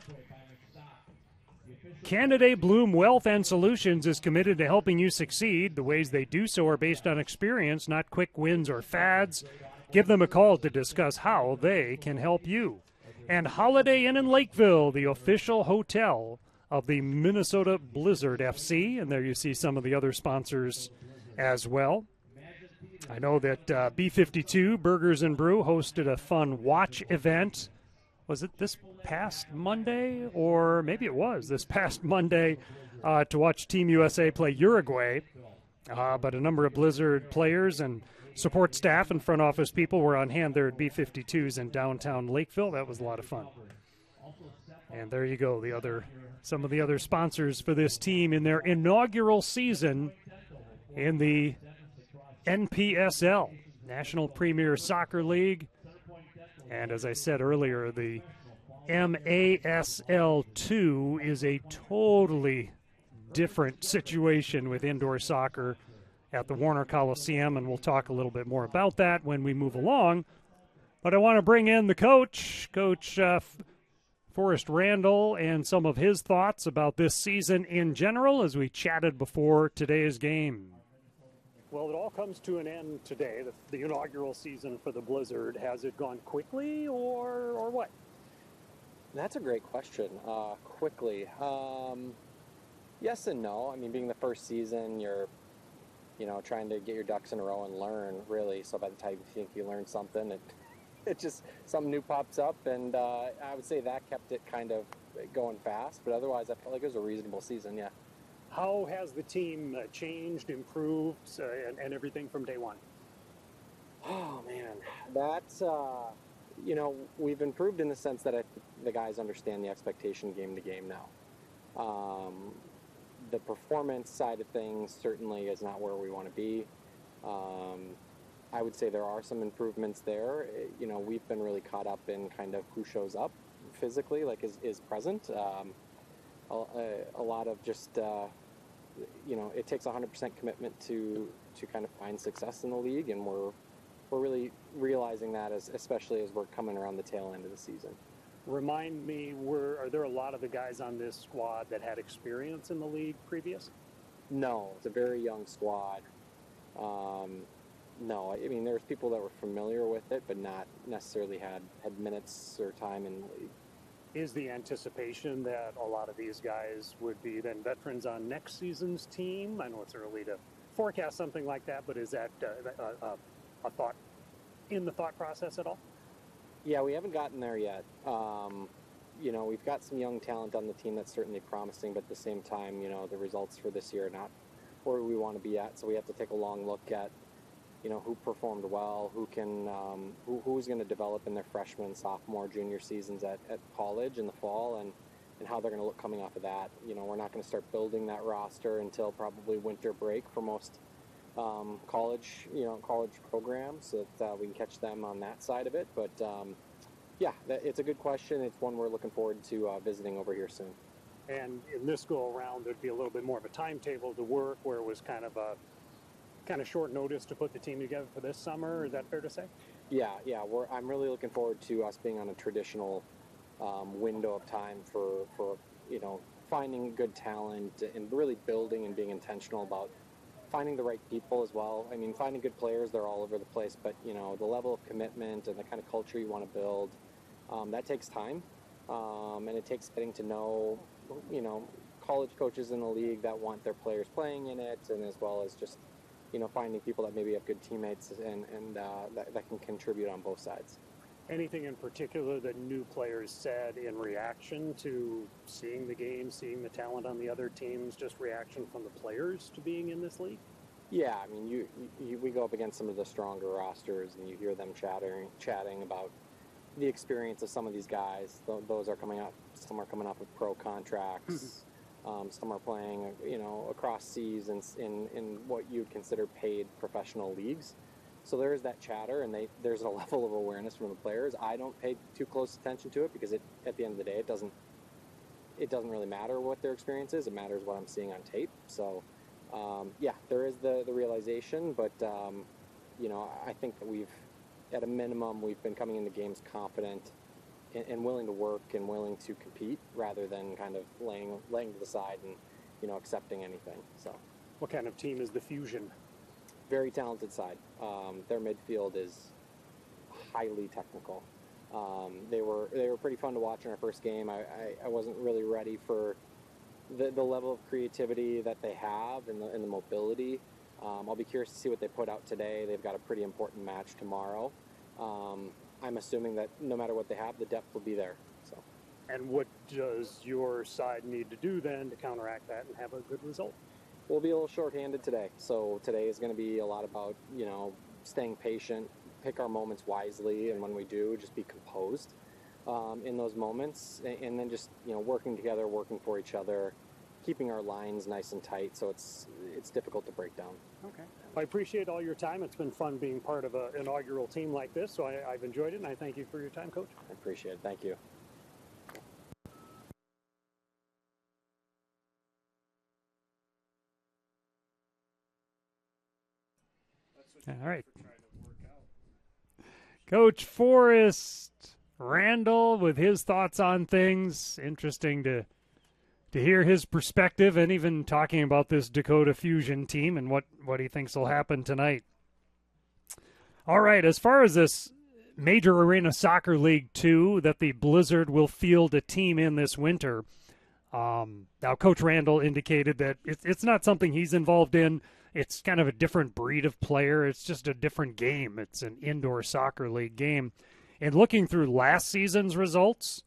Cannaday Bloom Wealth and Solutions is committed to helping you succeed. The ways they do so are based on experience, not quick wins or fads. Give them a call to discuss how they can help you. And Holiday Inn in Lakeville, the official hotel of the Minnesota Blizzard FC. And there you see some of the other sponsors as well. I know that B52 Burgers and Brew hosted a fun watch event. Was it this past Monday? Or maybe it was this past Monday to watch Team USA play Uruguay. But a number of Blizzard players and support staff and front office people were on hand there at B52's in downtown Lakeville. That was a lot of fun. And there you go, some of the other sponsors for this team in their inaugural season in the NPSL, National Premier Soccer League. And as I said earlier, the MASL2 is a totally different situation with indoor soccer at the Warner Coliseum, and we'll talk a little bit more about that when we move along. But I want to bring in the coach, Coach Forrest Randall, and some of his thoughts about this season in general as we chatted before today's game. Well, it all comes to an end today, the inaugural season for the Blizzard. Has it gone quickly or what? That's a great question. Quickly. Yes and no. I mean, being the first season, you're, trying to get your ducks in a row and learn, really. So by the time you think you learned something, it just, something new pops up. And I would say that kept it kind of going fast. But otherwise, I felt like it was a reasonable season, yeah. How has the team changed, improved, and everything from day one? Oh, man. That's, we've improved in the sense that the guys understand the expectation game to game now. The performance side of things certainly is not where we want to be. I would say there are some improvements there. We've been really caught up in kind of who shows up physically, like is present. A lot of just... it takes 100% commitment to kind of find success in the league, and we're really realizing that, especially as we're coming around the tail end of the season. Remind me, are there a lot of the guys on this squad that had experience in the league previous? No, it's a very young squad. No, I mean, there's people that were familiar with it, but not necessarily had minutes or time in the league. Is the anticipation that a lot of these guys would be then veterans on next season's team? I know it's early to forecast something like that, but is that a thought in the thought process at all? Yeah, we haven't gotten there yet. We've got some young talent on the team that's certainly promising, but at the same time, the results for this year are not where we want to be at. So we have to take a long look at, who performed well, who's going to develop in their freshman, sophomore, junior seasons at college in the fall, and how they're going to look coming off of that. We're not going to start building that roster until probably winter break for most college programs, so that we can catch them on that side of it. But it's a good question. It's one we're looking forward to visiting over here soon. And in this go-around, there'd be a little bit more of a timetable to work where it was kind of short notice to put the team together for this summer. Is that fair to say? Yeah. I'm really looking forward to us being on a traditional window of time for finding good talent and really building and being intentional about finding the right people as well. I mean, finding good players, they're all over the place, but the level of commitment and the kind of culture you want to build, that takes time, and it takes getting to know college coaches in the league that want their players playing in it, and as well as just finding people that maybe have good teammates and that can contribute on both sides. Anything in particular that new players said in reaction to seeing the game, seeing the talent on the other teams, just reaction from the players to being in this league? Yeah, I mean, we go up against some of the stronger rosters, and you hear them chatting about the experience of some of these guys. Those are coming up. Some are coming up with pro contracts. Some are playing, across seas in what you'd consider paid professional leagues. So there is that chatter, and there's a level of awareness from the players. I don't pay too close attention to it because at the end of the day, it doesn't really matter what their experience is. It matters what I'm seeing on tape. So, there is the realization, but I think that at a minimum, we've been coming into games confident and willing to work and willing to compete rather than kind of laying to the side and accepting anything. So, what kind of team is the Fusion? Very talented side. Their midfield is highly technical. They were pretty fun to watch in our first game. I wasn't really ready for the level of creativity that they have and the mobility. I'll be curious to see what they put out today. They've got a pretty important match tomorrow. I'm assuming that no matter what they have, the depth will be there. So. And what does your side need to do then to counteract that and have a good result? We'll be a little short-handed today. So today is going to be a lot about, staying patient, pick our moments wisely, and when we do, just be composed in those moments, and then just, working together, working for each other, keeping our lines nice and tight so it's difficult to break down. Okay. I appreciate all your time. It's been fun being part of an inaugural team like this, so I've enjoyed it, and I thank you for your time, Coach. I appreciate it. Thank you. All right. Coach Forrest Randall with his thoughts on things. Interesting to hear his perspective, and even talking about this Dakota Fusion team and what he thinks will happen tonight. All right, as far as this Major Arena Soccer League 2 that the Blizzard will field a team in this winter, now Coach Randall indicated that it's not something he's involved in. It's kind of a different breed of player. It's just a different game. It's an indoor soccer league game. And looking through last season's results,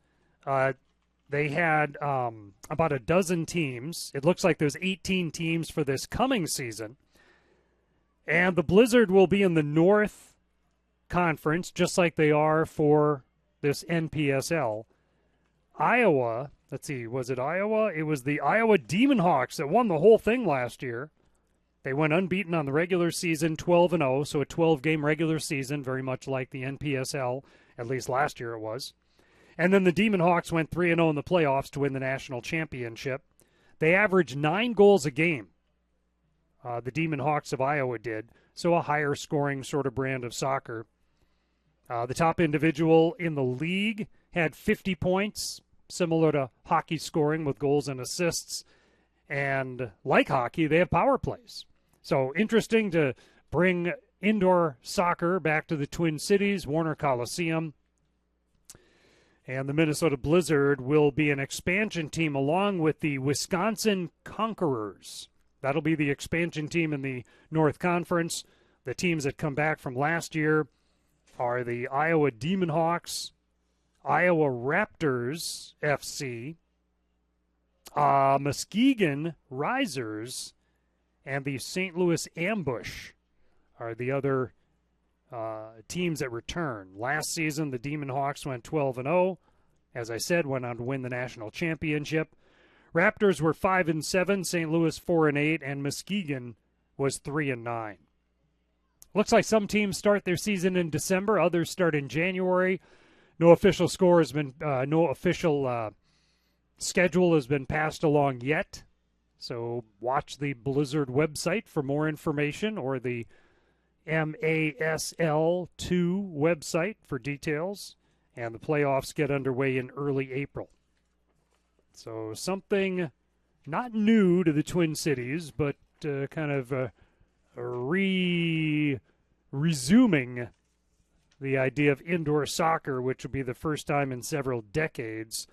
they had about a dozen teams. It looks like there's 18 teams for this coming season. And the Blizzard will be in the North Conference, just like they are for this NPSL. Iowa, let's see, was it Iowa? It was the Iowa Demon Hawks that won the whole thing last year. They went unbeaten on the regular season, 12-0, so a 12-game regular season, very much like the NPSL, at least last year it was. And then the Demon Hawks went 3-0 in the playoffs to win the national championship. They averaged 9 goals a game, the Demon Hawks of Iowa did, so a higher scoring sort of brand of soccer. The top individual in the league had 50 points, similar to hockey scoring with goals and assists. And like hockey, they have power plays. So interesting to bring indoor soccer back to the Twin Cities, Warner Coliseum. And the Minnesota Blizzard will be an expansion team along with the Wisconsin Conquerors. That'll be the expansion team in the North Conference. The teams that come back from last year are the Iowa Demon Hawks, Iowa Raptors FC, Muskegon Risers, and the St. Louis Ambush are the other teams that return. Last season, the Demon Hawks went 12-0. As I said, went on to win the national championship. Raptors were 5-7, St. Louis 4-8, and Muskegon was 3-9. Looks like some teams start their season in December, others start in January. No official score has been, no official schedule has been passed along yet, so watch the Blizzard website for more information, or the MASL 2 website for details, and the playoffs get underway in early April. So something not new to the Twin Cities, but kind of resuming the idea of indoor soccer, which will be the first time in several decades.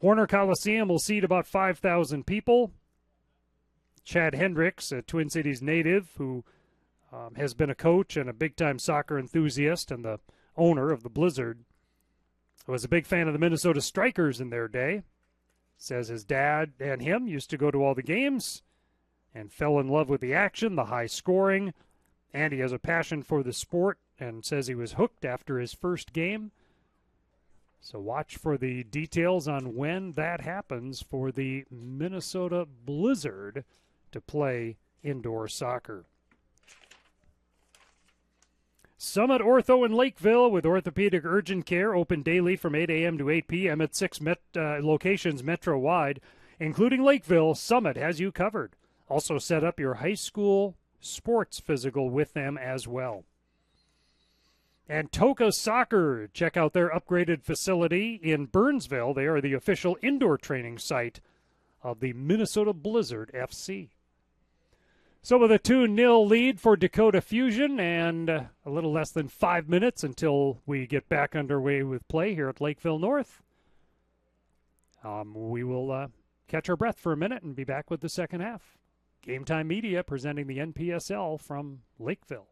Horner Coliseum will seat about 5,000 people. Chad Hendricks, a Twin Cities native who has been a coach and a big-time soccer enthusiast and the owner of the Blizzard, was a big fan of the Minnesota Strikers in their day. Says his dad and him used to go to all the games and fell in love with the action, the high scoring, and he has a passion for the sport and says he was hooked after his first game. So watch for the details on when that happens for the Minnesota Blizzard to play indoor soccer. Summit Ortho in Lakeville with orthopedic urgent care open daily from 8 a.m. to 8 p.m. at 6 locations metro-wide, including Lakeville. Summit has you covered. Also set up your high school sports physical with them as well. And TOCA Soccer, check out their upgraded facility in Burnsville. They are the official indoor training site of the Minnesota Blizzard FC. So with a 2-0 lead for Dakota Fusion and a little less than 5 minutes until we get back underway with play here at Lakeville North, we will catch our breath for a minute and be back with the second half. Game Time Media presenting the NPSL from Lakeville.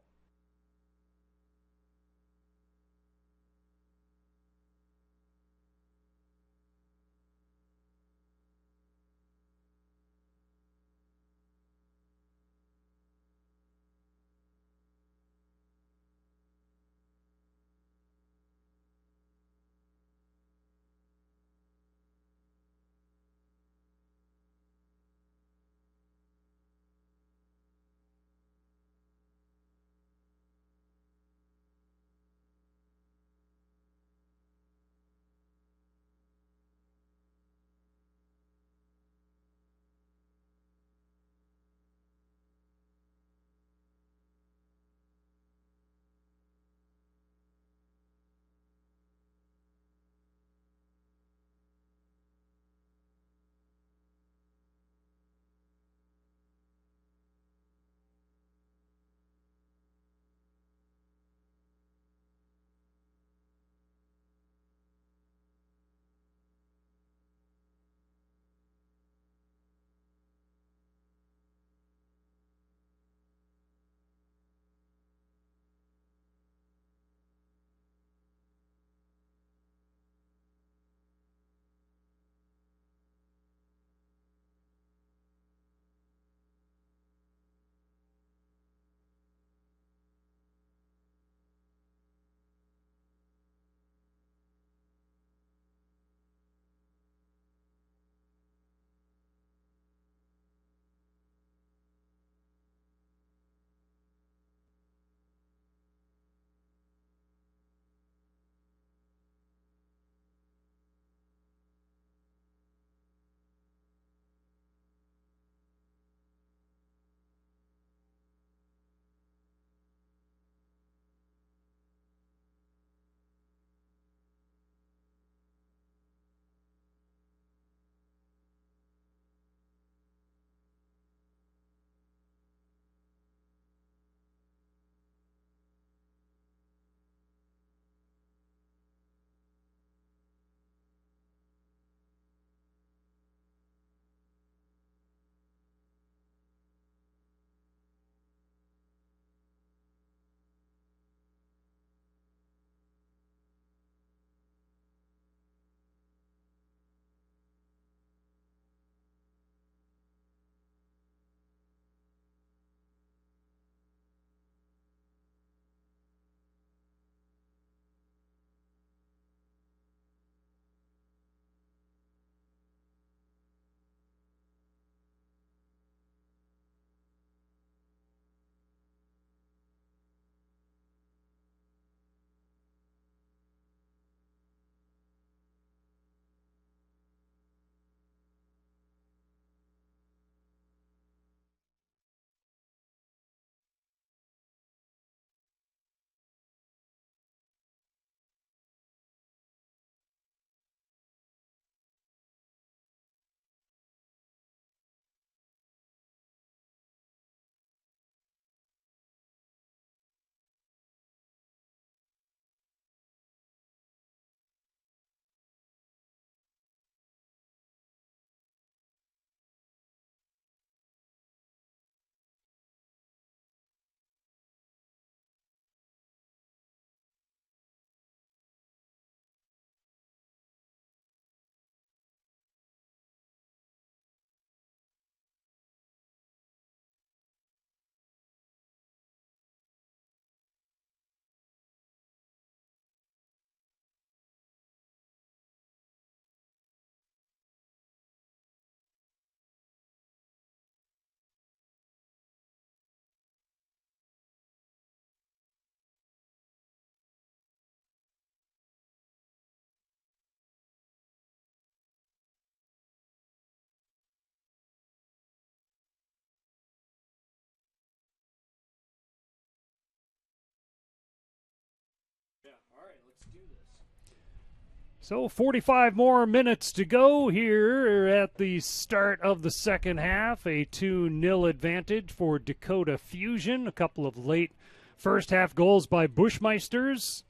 So 45 more minutes to go here at the start of the second half. A 2-0 advantage for Dakota Fusion. A couple of late first half goals by Bushmeisters.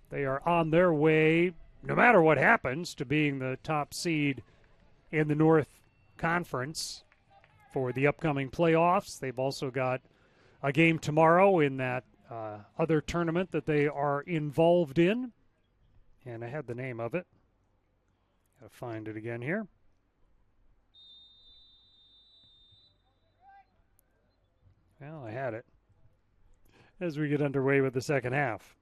They are on their way, no matter what happens, to being the top seed in the North Conference for the upcoming playoffs. They've also got a game tomorrow in that other tournament that they are involved in. And I had the name of it. Gotta find it again here. Well, I had it as we get underway with the second half.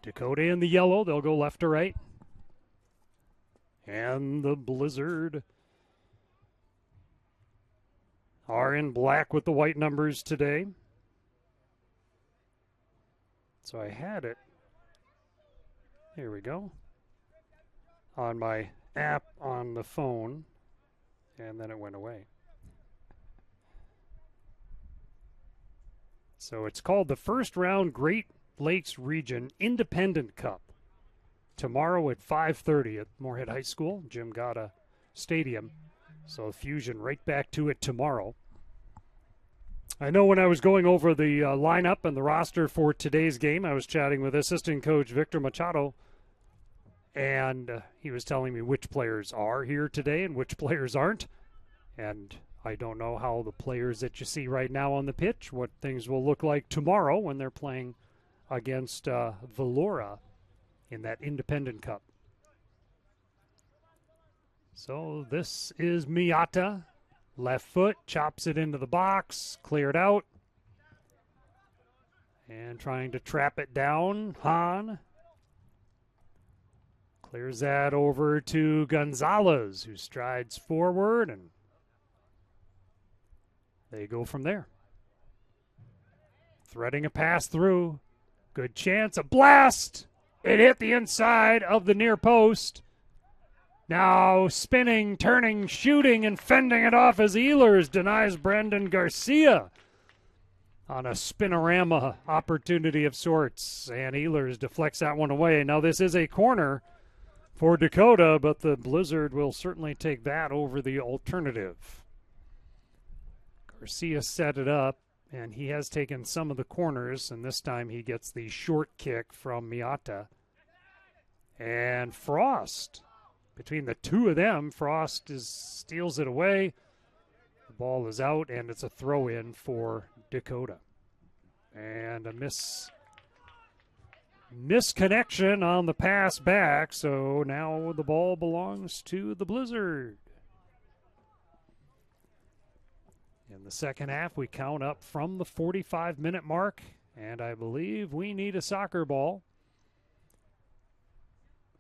Dakota in the yellow. They'll go left to right. And the Blizzard are in black with the white numbers today. So I had it. Here we go. On my app on the phone. And then it went away. So it's called the first round Great Lakes Region Independent Cup. Tomorrow at 5:30 at Moorhead High School, Jim Gata Stadium. So Fusion right back to it tomorrow. I know when I was going over the lineup and the roster for today's game, I was chatting with assistant coach Victor Machado, and he was telling me which players are here today and which players aren't. And I don't know how the players that you see right now on the pitch, what things will look like tomorrow when they're playing against Valora in that Independent Cup. So this is Miata. Left foot, chops it into the box, cleared out. And trying to trap it down, Han. Clears that over to Gonzalez, who strides forward, and they go from there. Threading a pass through. Good chance, a blast! It hit the inside of the near post. Now spinning, turning, shooting, and fending it off as Ehlers denies Brandon Garcia on a spinorama opportunity of sorts. And Ehlers deflects that one away. Now this is a corner for Dakota, but the Blizzard will certainly take that over the alternative. Garcia set it up, and he has taken some of the corners, and this time he gets the short kick from Miata. And Frost. Between the two of them, Frost steals it away. The ball is out, and it's a throw-in for Dakota. And a misconnection on the pass back, so now the ball belongs to the Blizzard. In the second half, we count up from the 45-minute mark, and I believe we need a soccer ball.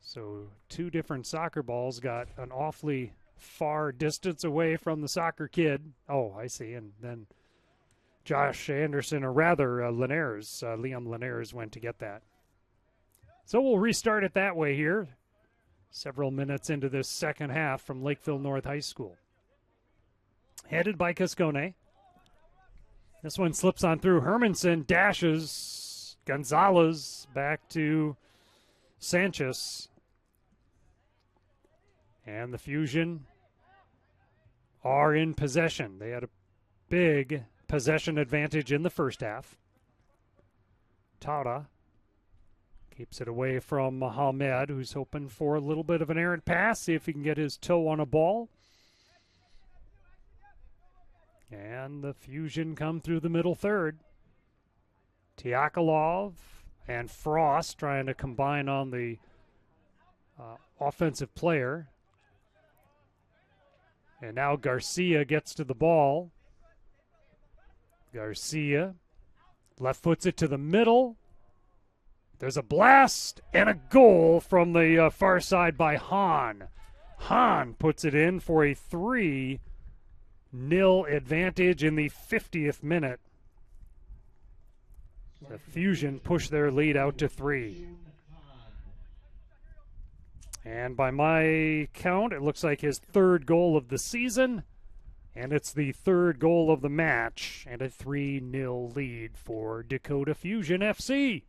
So two different soccer balls got an awfully far distance away from the soccer kid. Oh, I see. And then Josh Anderson, or rather Linares, Liam Linares went to get that. So we'll restart it that way here. Several minutes into this second half from Lakeville North High School. Headed by Cascone. This one slips on through. Hermanson dashes. Gonzalez back to Sanchez. And the Fusion are in possession. They had a big possession advantage in the first half. Tauta keeps it away from Mohamed, who's hoping for a little bit of an errant pass, see if he can get his toe on a ball. And the Fusion come through the middle third. Tiakolov and Frost trying to combine on the offensive player. And now Garcia gets to the ball. Garcia left foots it to the middle. There's a blast and a goal from the far side by Hahn. Hahn puts it in for a 3-0 advantage in the 50th minute. The Fusion push their lead out to 3. And by my count, it looks like his third goal of the season. And it's the third goal of the match. And a 3-0 lead for Dakota Fusion FC.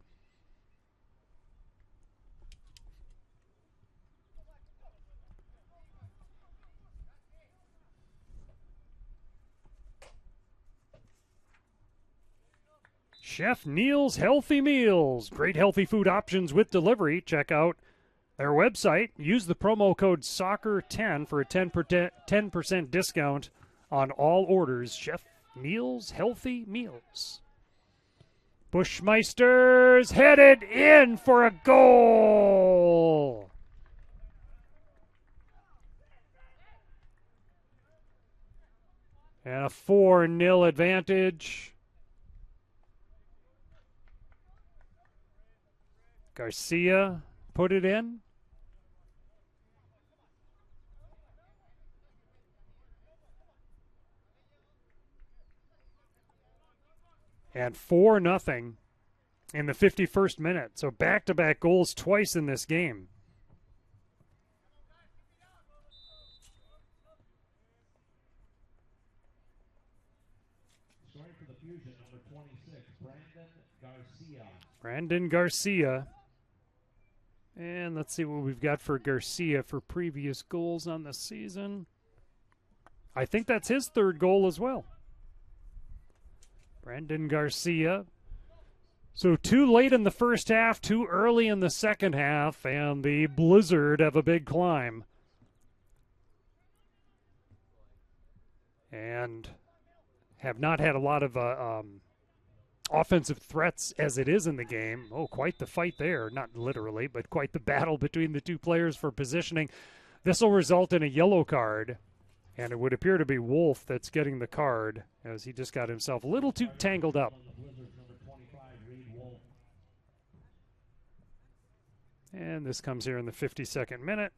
Chef Neal's Healthy Meals. Great healthy food options with delivery. Check out their website. Use the promo code SOCCER10 for a 10% discount on all orders. Chef Neal's Healthy Meals. Bushmeisters headed in for a goal. And a 4-0 advantage. Garcia put it in. And 4-0 in the 51st minute. So back-to-back goals twice in this game. Starting for the Fusion, number 26, Brandon Garcia. Brandon Garcia. And let's see what we've got for Garcia for previous goals on the season. I think that's his third goal as well. Brandon Garcia. So too late in the first half, too early in the second half, and the Blizzard have a big climb. And have not had a lot of offensive threats as it is in the game. Oh, quite the fight there. Not literally, but quite the battle between the two players for positioning. This will result in a yellow card, and it would appear to be Wolf that's getting the card as he just got himself a little too tangled up. And this comes here in the 52nd minute.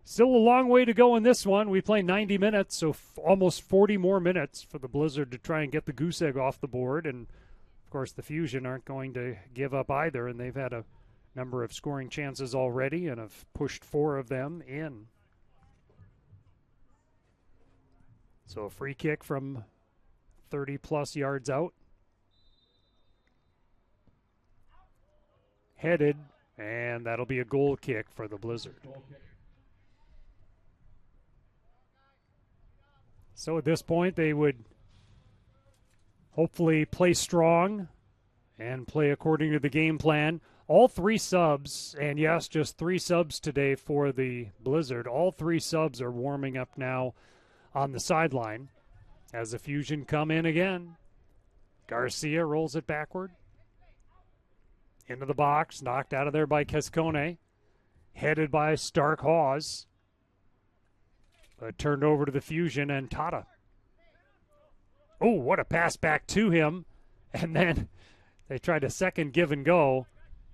Still a long way to go in this one. We play 90 minutes, so almost 40 more minutes for the Blizzard to try and get the goose egg off the board. And, of course, the Fusion aren't going to give up either, and they've had a number of scoring chances already and have pushed 4 of them in. So a free kick from 30-plus yards out. Headed, and that'll be a goal kick for the Blizzard. So at this point, they would hopefully play strong and play according to the game plan. All 3 subs, and yes, just 3 subs today for the Blizzard. All 3 subs are warming up now on the sideline as the Fusion come in again. Garcia rolls it backward. Into the box, knocked out of there by Cascone. Headed by Stark Hawes. But turned over to the Fusion and Tata. Oh, what a pass back to him. And then they tried a second give and go.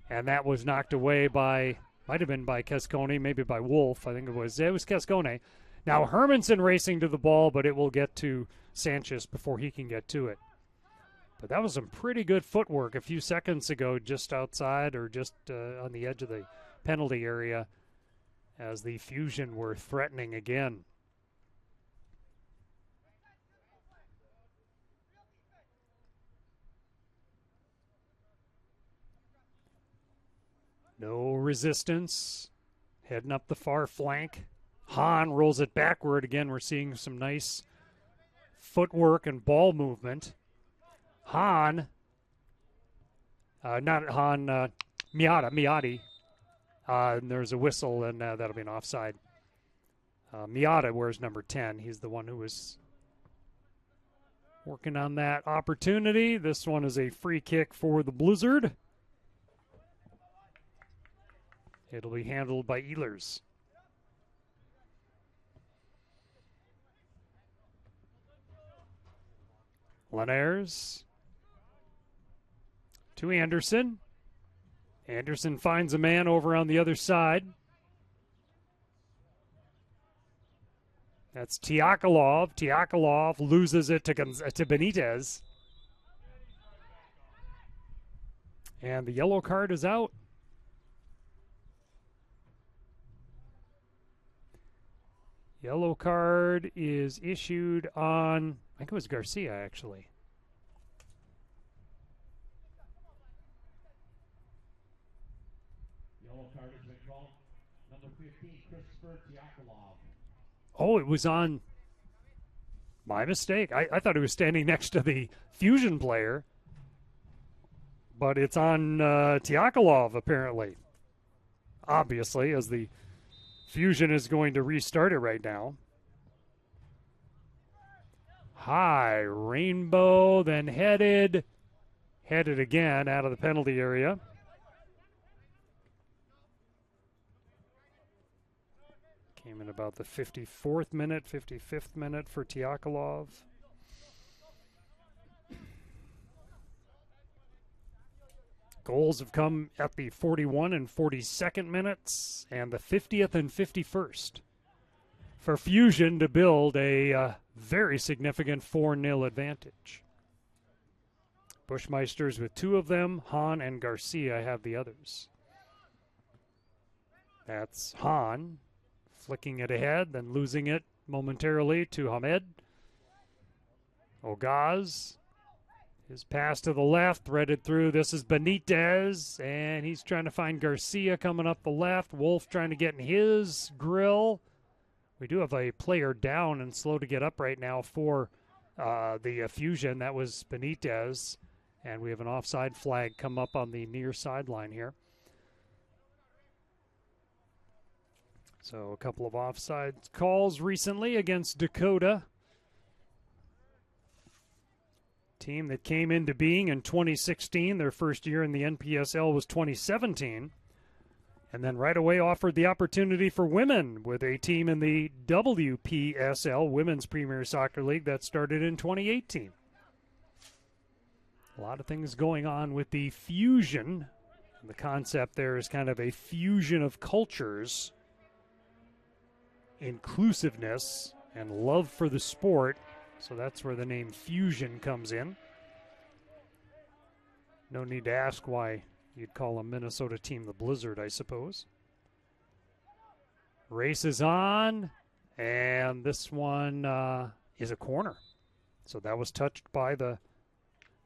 And that was knocked away by, might have been by Cascone, maybe by Wolf. I think it was Cascone. Now Hermanson racing to the ball, but it will get to Sanchez before he can get to it. But that was some pretty good footwork a few seconds ago, just outside or just on the edge of the penalty area as the Fusion were threatening again. No resistance. Heading up the far flank. Hahn rolls it backward. Again, we're seeing some nice footwork and ball movement. Hahn, not Hahn, Miati. And there's a whistle, and that'll be an offside. Miata wears number 10. He's the one who was working on that opportunity. This one is a free kick for the Blizzard. It'll be handled by Ehlers. Linares to Anderson. Anderson finds a man over on the other side. That's Tiakolov. Tiakolov loses it to Benitez. And the yellow card is out. Yellow card is issued on, I think it was Garcia, actually. Yellow card has been called. Number 15, Christopher Tiakolov. Oh, it was on. My mistake. I thought he was standing next to the Fusion player. But it's on Tiakolov, apparently. Obviously, as the Fusion is going to restart it right now. High, Rainbow, then headed again out of the penalty area. Came in about the 54th minute, 55th minute for Tiakolov. Goals have come at the 41 and 42nd minutes and the 50th and 51st for Fusion to build a very significant 4-0 advantage. Bushmeisters with 2 of them. Hahn and Garcia have the others. That's Hahn flicking it ahead, then losing it momentarily to Hamed. Ogaz. His pass to the left, threaded through. This is Benitez, and he's trying to find Garcia coming up the left. Wolf trying to get in his grill. We do have a player down and slow to get up right now for the Fusion. That was Benitez, and we have an offside flag come up on the near sideline here. So a couple of offside calls recently against Dakota. Team that came into being in 2016. Their first year in the NPSL was 2017. And then right away offered the opportunity for women with a team in the WPSL, Women's Premier Soccer League, that started in 2018. A lot of things going on with the Fusion. The concept there is kind of a fusion of cultures, inclusiveness, and love for the sport. So that's where the name Fusion comes in. No need to ask why you'd call a Minnesota team the Blizzard, I suppose. Race is on, and this one is a corner. So that was touched by the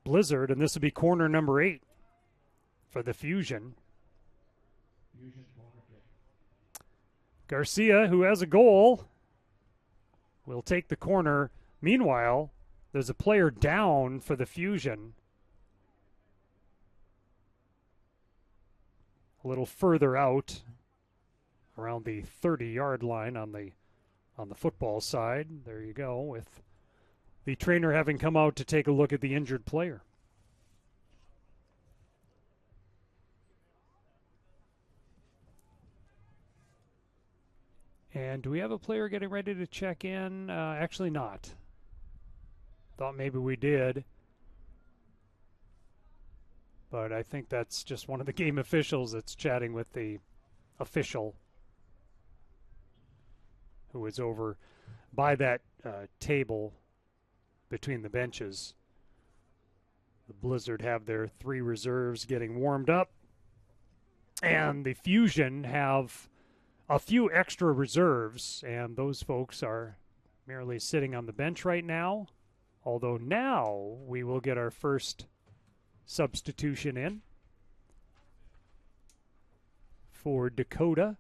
Blizzard, and this would be corner number 8 for the Fusion. Garcia, who has a goal, will take the corner. Meanwhile, there's a player down for the Fusion. A little further out, around the 30-yard line on the football side. There you go, with the trainer having come out to take a look at the injured player. And do we have a player getting ready to check in? Actually not. Thought maybe we did. But I think that's just one of the game officials that's chatting with the official who is over by that table between the benches. The Blizzard have their 3 reserves getting warmed up. And the Fusion have a few extra reserves, and those folks are merely sitting on the bench right now. Although now we will get our first substitution in for Dakota.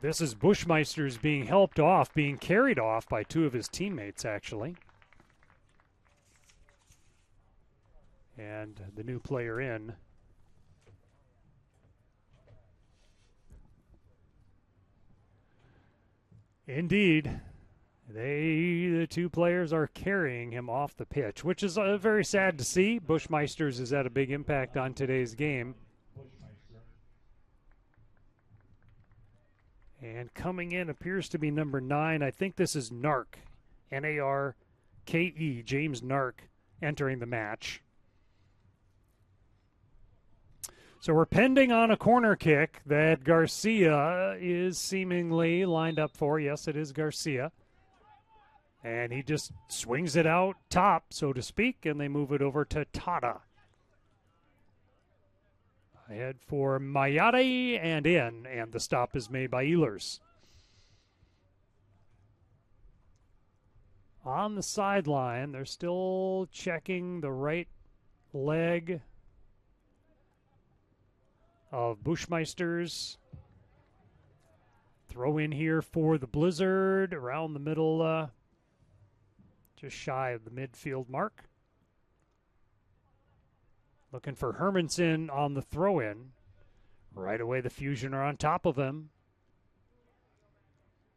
This is Bushmeisters being helped off, being carried off by 2 of his teammates, actually. And the new player in. Indeed, the 2 players are carrying him off the pitch, which is very sad to see. Bushmeisters has had a big impact on today's game. And coming in appears to be number 9. I think this is Narke, Narke, James Narke, entering the match. So we're pending on a corner kick that Garcia is seemingly lined up for. Yes, it is Garcia. And he just swings it out top, so to speak, and they move it over to Tata. Ahead for Mayate and in, and the stop is made by Ehlers. On the sideline, they're still checking the right leg of Bushmeisters. Throw in here for the Blizzard around the middle, just shy of the midfield mark. Looking for Hermanson on the throw-in. Right away, the Fusion are on top of him.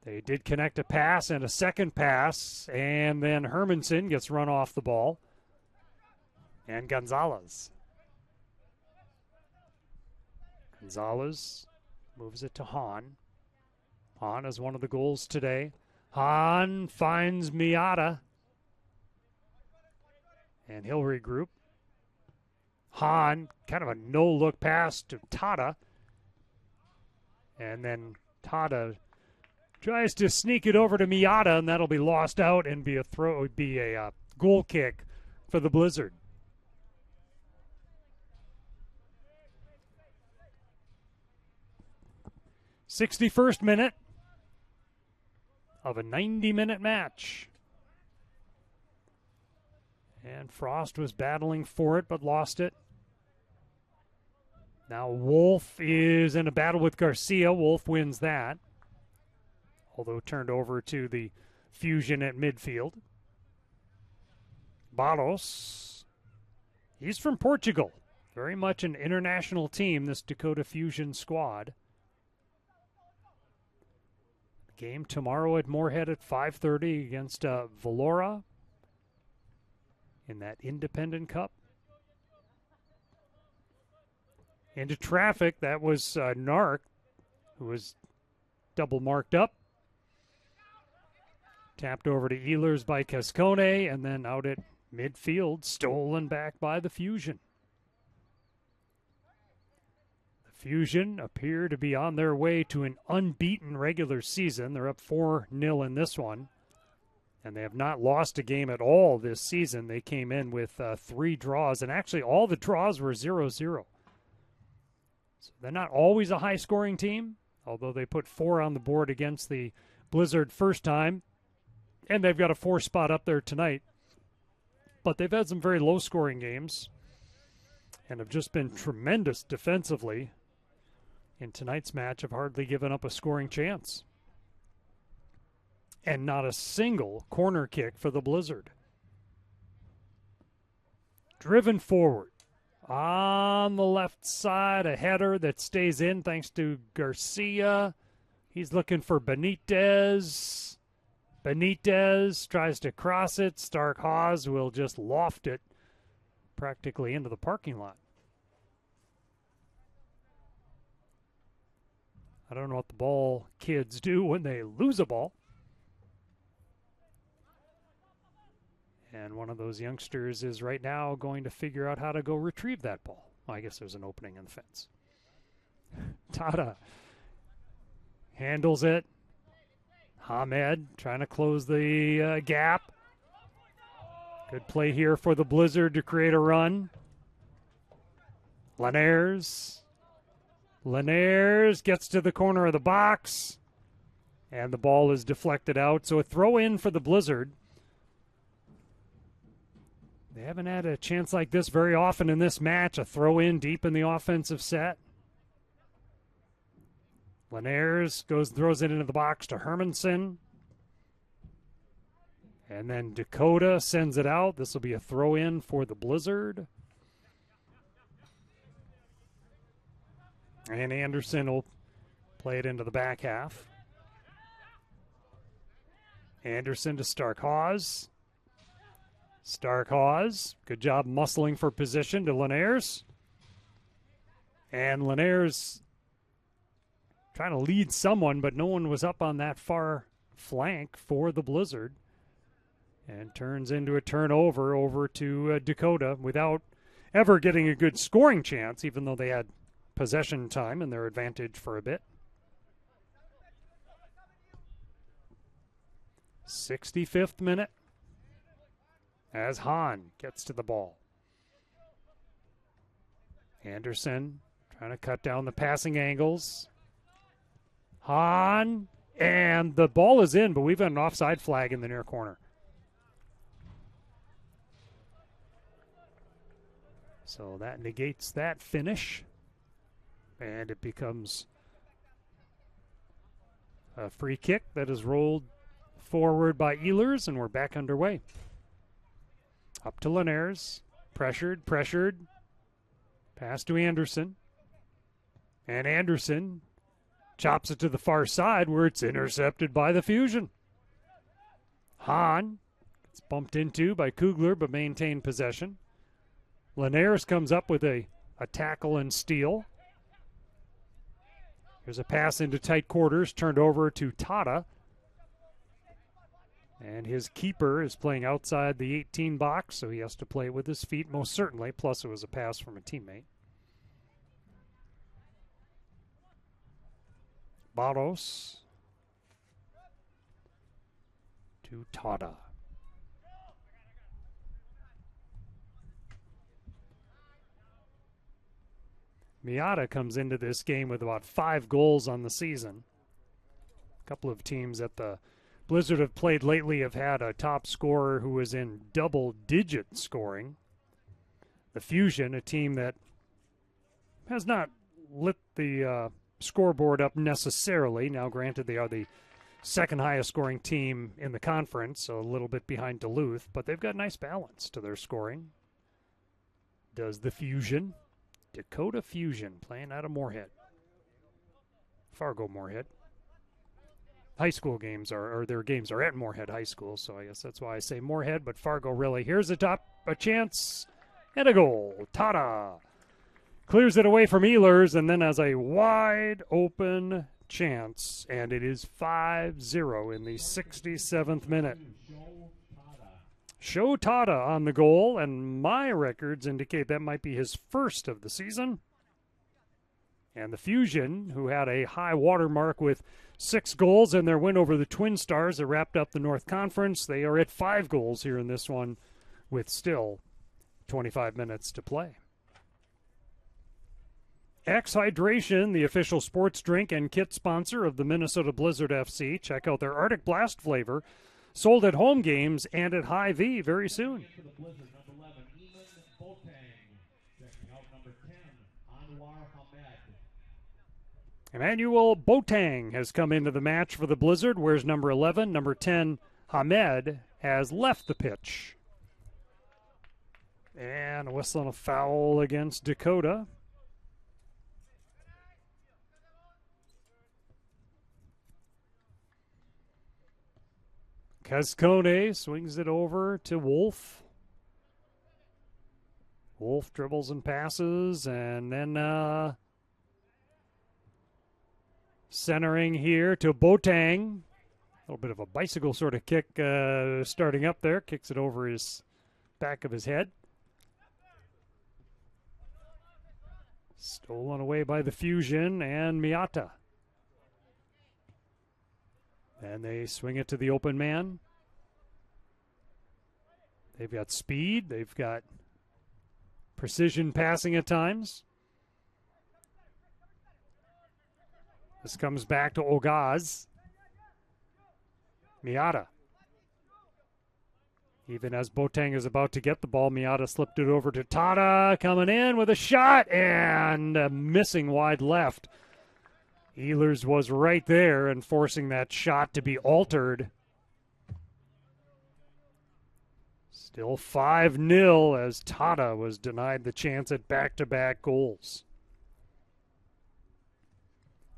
They did connect a pass and a second pass, and then Hermanson gets run off the ball. And Gonzalez. Gonzalez moves it to Hahn. Hahn is one of the goals today. Hahn finds Miata. And he'll regroup. Hahn, kind of a no-look pass to Tada. And then Tada tries to sneak it over to Miata, and that'll be lost out and be a goal kick for the Blizzard. '61st minute of a 90-minute match. And Frost was battling for it but lost it. Now Wolf is in a battle with Garcia. Wolf wins that, although turned over to the Fusion at midfield. Barros, he's from Portugal. Very much an international team, this Dakota Fusion squad. Game tomorrow at Moorhead at 5:30 against Valora in that Independent Cup. Into traffic, that was Nark, who was double marked up. Tapped over to Ehlers by Cascone, and then out at midfield, stolen back by the Fusion. The Fusion appear to be on their way to an unbeaten regular season. They're up 4-0 in this one, and they have not lost a game at all this season. They came in with 3 draws, and actually all the draws were 0-0. So they're not always a high-scoring team, although they put 4 on the board against the Blizzard first time, and they've got a 4 spot up there tonight. But they've had some very low-scoring games and have just been tremendous defensively. In tonight's match, have hardly given up a scoring chance. And not a single corner kick for the Blizzard. Driven forward. On the left side, a header that stays in thanks to Garcia. He's looking for Benitez. Benitez tries to cross it. Stark Haas will just loft it practically into the parking lot. I don't know what the ball kids do when they lose a ball. And one of those youngsters is right now going to figure out how to go retrieve that ball. Well, I guess there's an opening in the fence. Tada handles it. Hamed trying to close the gap. Good play here for the Blizzard to create a run. Linares gets to the corner of the box, and the ball is deflected out. So a throw in for the Blizzard. They haven't had a chance like this very often in this match, a throw in deep in the offensive set. Linares throws it into the box to Hermanson. And then Dakota sends it out. This will be a throw in for the Blizzard. And Anderson will play it into the back half. Anderson to Stark Haas. Stark Haas, good job muscling for position to Linares. And Linares trying to lead someone, but no one was up on that far flank for the Blizzard. And turns into a turnover over to Dakota without ever getting a good scoring chance, even though they had possession time and their advantage for a bit. 65th minute. As Hahn gets to the ball. Anderson Trying to cut down the passing angles. Hahn, and the ball is in, but we've got an offside flag in the near corner. So that negates that finish, and it becomes a free kick that is rolled forward by Ehlers, and we're back underway. Up to Linares, pressured, pass to Anderson, and Anderson chops it to the far side where it's intercepted by the Fusion. Hahn gets bumped into by Kugler but maintained possession. Linares comes up with a tackle and steal. Here's a pass into tight quarters, turned over to Tata. And his keeper is playing outside the 18 box, so he has to play with his feet most certainly, plus it was a pass from a teammate. Barros to Tata. Miata comes into this game with about 5 goals on the season. A couple of teams that the Blizzard have played lately have had a top scorer who is in double-digit scoring. The Fusion, a team that has not lit the scoreboard up necessarily. Now, granted, they are the second highest scoring team in the conference, so a little bit behind Duluth, but they've got nice balance to their scoring. Does the Fusion. Dakota Fusion playing out of Moorhead. Fargo Moorhead. High school games or their games are at Moorhead High School, so I guess that's why I say Moorhead, but Fargo really. Here's a chance and a goal. Tata clears it away from Ehlers and then has a wide open chance, and it is 5-0 in the 67th minute. Show Tata on the goal, and my records indicate that might be his first of the season. And the Fusion, who had a high water mark with 6 goals in their win over the Twin Stars that wrapped up the North Conference, they are at 5 goals here in this one with still 25 minutes to play. X Hydration, the official sports drink and kit sponsor of the Minnesota Blizzard FC. Check out their Arctic Blast flavor. Sold at home games and at Hy-Vee very soon. Emmanuel Boateng has come into the match for the Blizzard. Wears number 11. Number 10, Hamed, has left the pitch. And a whistle and a foul against Dakota. Cascone swings it over to Wolf. Wolf dribbles and passes, and then centering here to Boateng. A little bit of a bicycle sort of kick starting up there. Kicks it over his back of his head. Stolen away by the Fusion and Miata. And they swing it to the open man. They've got speed. They've got precision passing at times. This comes back to Ogaz. Miata. Even as Boateng is about to get the ball, Miata slipped it over to Tata, coming in with a shot and missing wide left. Ehlers was right there and forcing that shot to be altered. Still 5-0 as Tata was denied the chance at back-to-back goals.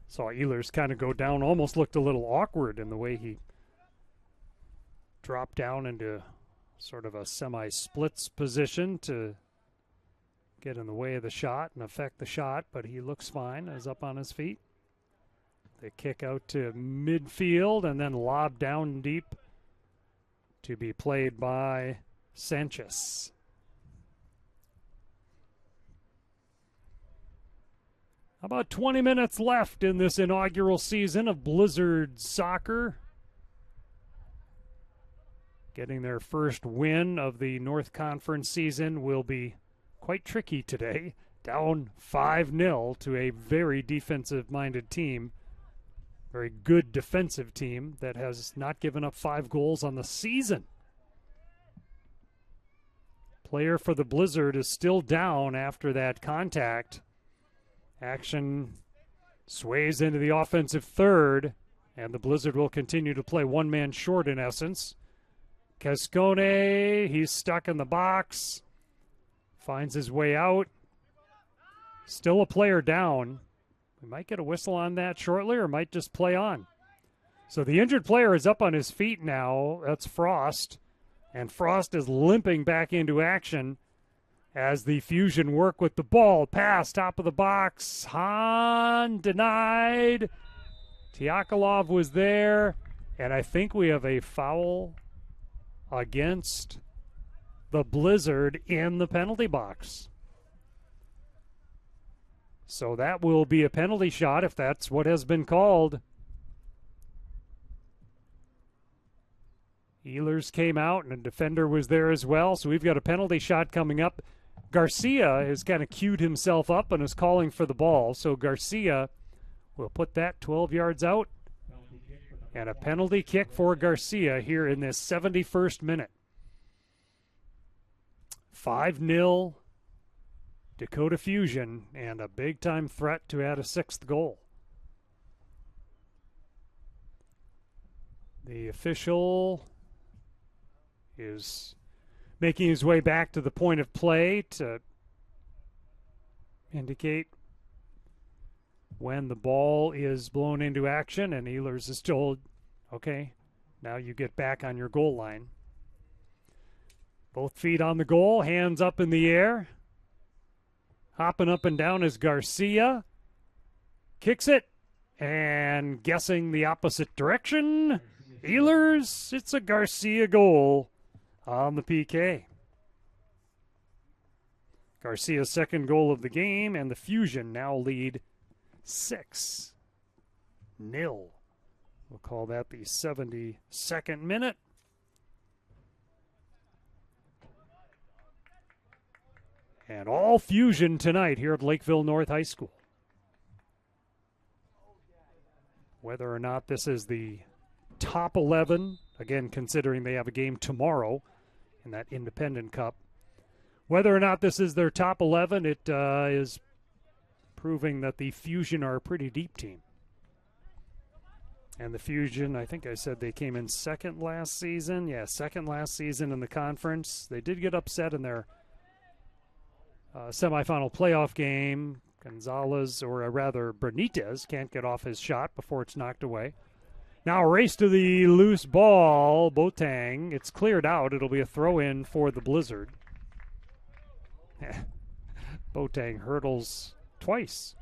Saw Ehlers kind of go down, almost looked a little awkward in the way he dropped down into sort of a semi-splits position to get in the way of the shot and affect the shot, but he looks fine, is up on his feet. They kick out to midfield and then lob down deep to be played by Sanchez. About 20 minutes left in this inaugural season of Blizzard Soccer. Getting their first win of the North Conference season will be quite tricky today. down 5-0 to a very defensive-minded team, very good defensive team that has not given up 5 goals on the season. Player for the Blizzard is still down after that contact. Action sways into the offensive third, and the Blizzard will continue to play one man short in essence. Cascone, he's stuck in the box, finds his way out. Still a player down. We might get a whistle on that shortly or might just play on. So the injured player is up on his feet now. That's Frost. And Frost is limping back into action as the Fusion work with the ball. Pass, top of the box. Hahn denied. Tiakolov was there. And I think we have a foul against the Blizzard in the penalty box. So that will be a penalty shot if that's what has been called. Ehlers came out and a defender was there as well. So we've got a penalty shot coming up. Garcia has kind of queued himself up and is calling for the ball. So Garcia will put that 12 yards out. And a penalty kick for Garcia here in this 71st minute. 5-0 Dakota Fusion, and a big-time threat to add a 6th goal. The official is making his way back to the point of play to indicate when the ball is blown into action, and Ehlers is told, okay, now you get back on your goal line. Both feet on the goal, hands up in the air. Hopping up and down is Garcia. Kicks it, and guessing the opposite direction. Ehlers, it's a Garcia goal on the PK. Garcia's 2nd goal of the game, and the Fusion now lead 6-0. We'll call that the 72nd minute. And all Fusion tonight here at Lakeville North High School. Whether or not this is the top 11, again, considering they have a game tomorrow in that Independent Cup, whether or not this is their top 11, it is proving that the Fusion are a pretty deep team. And the Fusion, I think I said they came in 2nd last season. Yeah, 2nd last season in the conference. They did get upset in their semifinal playoff game. Gonzalez, or rather Benitez, can't get off his shot before it's knocked away. Now a race to the loose ball. Boateng, it's cleared out. It'll be a throw-in for the Blizzard. Boateng hurdles twice.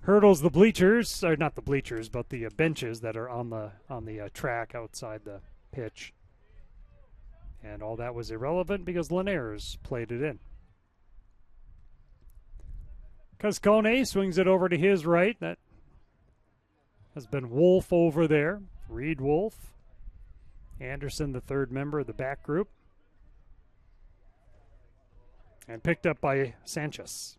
Hurdles the bleachers, or not the bleachers, but the benches that are on the track outside the pitch. And all that was irrelevant because Linares played it in. Cascone swings it over to his right. That has been Wolf over there. Reed Wolf. Anderson, the 3rd member of the back group. And picked up by Sanchez.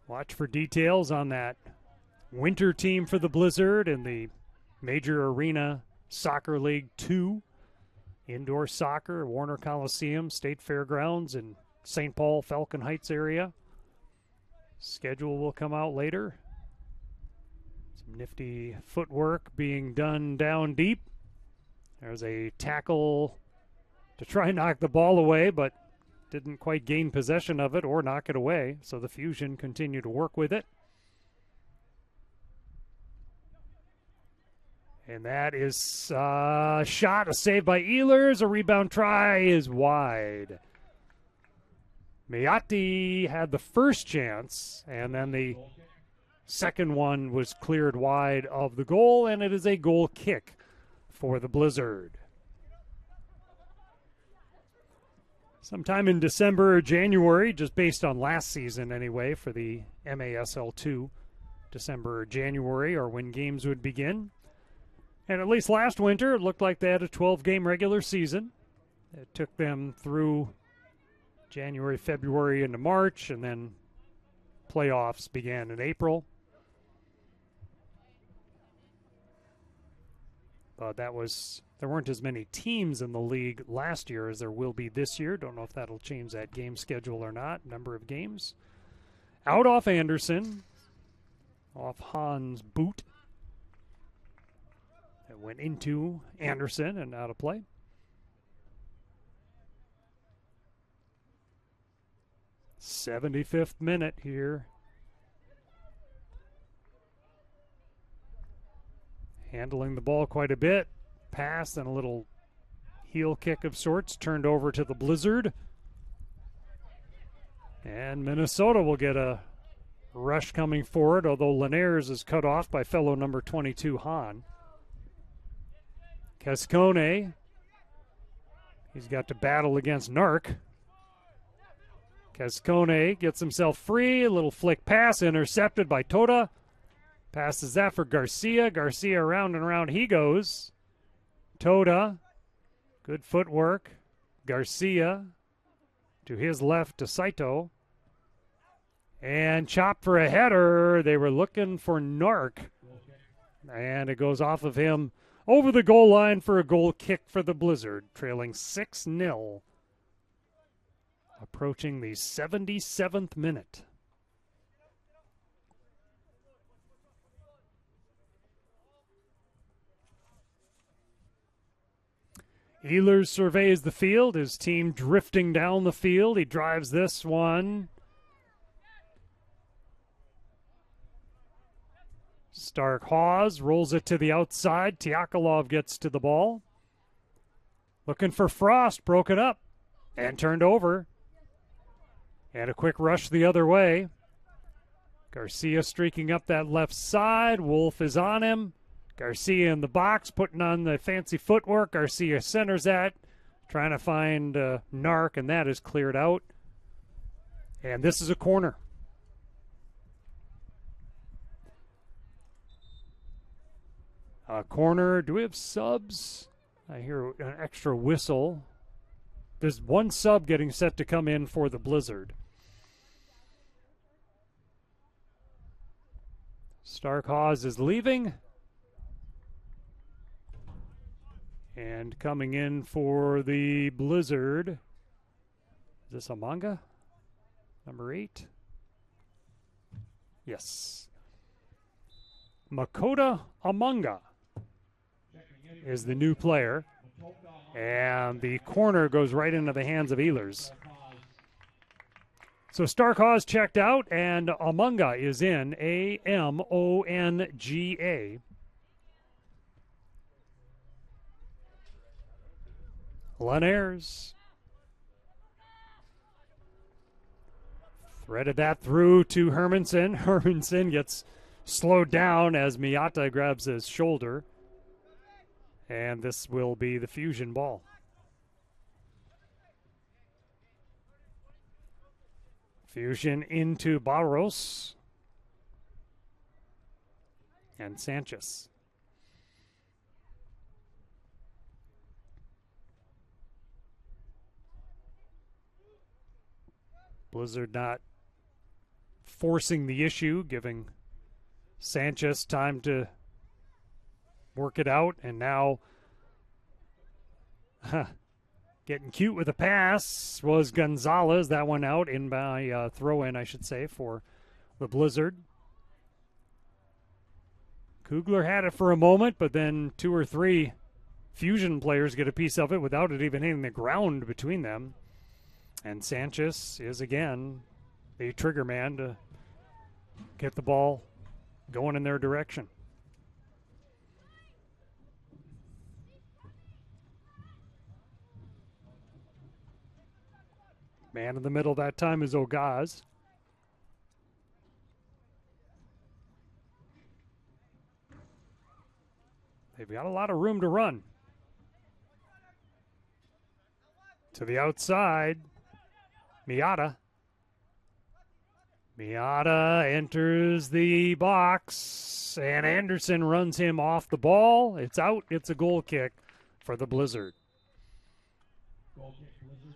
Watch for details on that winter team for the Blizzard in the Major Arena Soccer League 2. Indoor soccer, Warner Coliseum, State Fairgrounds in St. Paul, Falcon Heights area. Schedule will come out later. Some nifty footwork being done down deep. There's a tackle to try and knock the ball away, but didn't quite gain possession of it or knock it away. So the Fusion continue to work with it. And that is a shot, a save by Ehlers. A rebound try is wide. Miotti had the first chance, and then the second one was cleared wide of the goal, and it is a goal kick for the Blizzard. Sometime in December or January, just based on last season anyway, for the MASL 2, December or January are when games would begin. And at least last winter, it looked like they had a 12-game regular season. It took them through January, February into March, and then playoffs began in April. But there weren't as many teams in the league last year as there will be this year. Don't know if that'll change that game schedule or not, number of games. Out off Anderson, off Hahn's boot. It went into Anderson and out of play. '75th minute here. Handling the ball quite a bit. Pass and a little heel kick of sorts turned over to the Blizzard. And Minnesota will get a rush coming forward, although Linares is cut off by fellow number 22, Hahn. Cascone, he's got to battle against Narc. Cascone gets himself free, a little flick pass intercepted by Tota. Passes that for Garcia. Garcia around and around he goes. Tota, good footwork. Garcia to his left to Saito. And chop for a header. They were looking for Narc. And it goes off of him over the goal line for a goal kick for the Blizzard, trailing 6-0. Approaching the 77th minute. Ehlers surveys the field, his team drifting down the field. He drives this one. Stark Hawes rolls it to the outside. Tiakolov gets to the ball. Looking for Frost, broken up and turned over. And a quick rush the other way. Garcia streaking up that left side. Wolf is on him. Garcia in the box, putting on the fancy footwork. Garcia centers that, trying to find Narc, and that is cleared out. And this is a corner. Corner, do we have subs? I hear an extra whistle. There's one sub getting set to come in for the Blizzard. Stark Hawes is leaving. And coming in for the Blizzard, is this Amanga? Number 8? Yes. Makota Amanga is the new player. And the corner goes right into the hands of Ehlers. So Stark Hawes checked out, and Amanga is in. Amonga. Linares threaded that through to Hermanson. Hermanson gets slowed down as Miata grabs his shoulder. And this will be the Fusion ball. Fusion into Barros and Sanchez. Blizzard not forcing the issue, giving Sanchez time to work it out, and now getting cute with a pass was Gonzalez. That one out in by throw-in, I should say, for the Blizzard. Kugler had it for a moment, but then 2 or 3 Fusion players get a piece of it without it even hitting the ground between them. And Sanchez is again the trigger man to get the ball going in their direction. Man in the middle that time is Ogaz. They've got a lot of room to run. To the outside, Miata. Miata enters the box, and Anderson runs him off the ball. It's out. It's a goal kick for the Blizzard. Goal kick, Blizzard.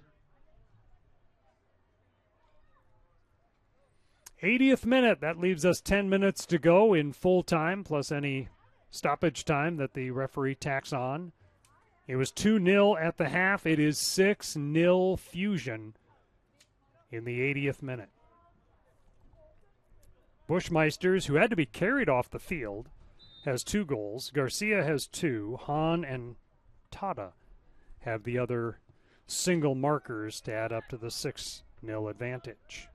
80th minute. That leaves us 10 minutes to go in full time, plus any stoppage time that the referee tacks on. It was 2-0 at the half. It is 6-0 Fusion in the 80th minute. Bushmeisters, who had to be carried off the field, has 2 goals. Garcia has 2. Hahn and Tada have the other single markers to add up to the 6-0 advantage.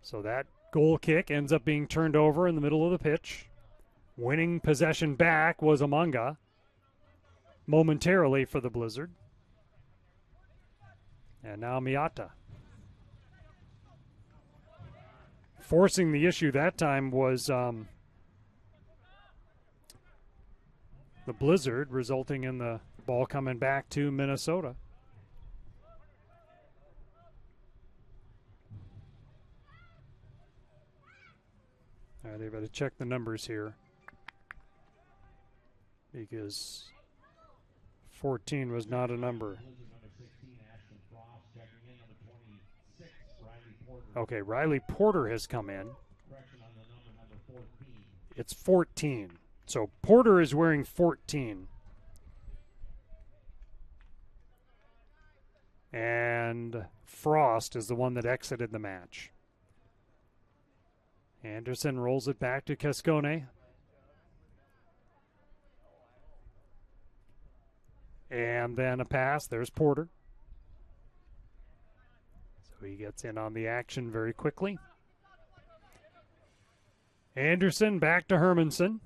So that goal kick ends up being turned over in the middle of the pitch. Winning possession back was Amanga momentarily for the Blizzard. And now Miata. Forcing the issue that time was the Blizzard, resulting in the ball coming back to Minnesota. All right, they've got to check the numbers here because 14 was not a number. Okay, Riley Porter has come in. It's 14. So Porter is wearing 14. And Frost is the one that exited the match. Anderson rolls it back to Cascone. And then a pass. There's Porter. So he gets in on the action very quickly. Anderson back to Hermanson.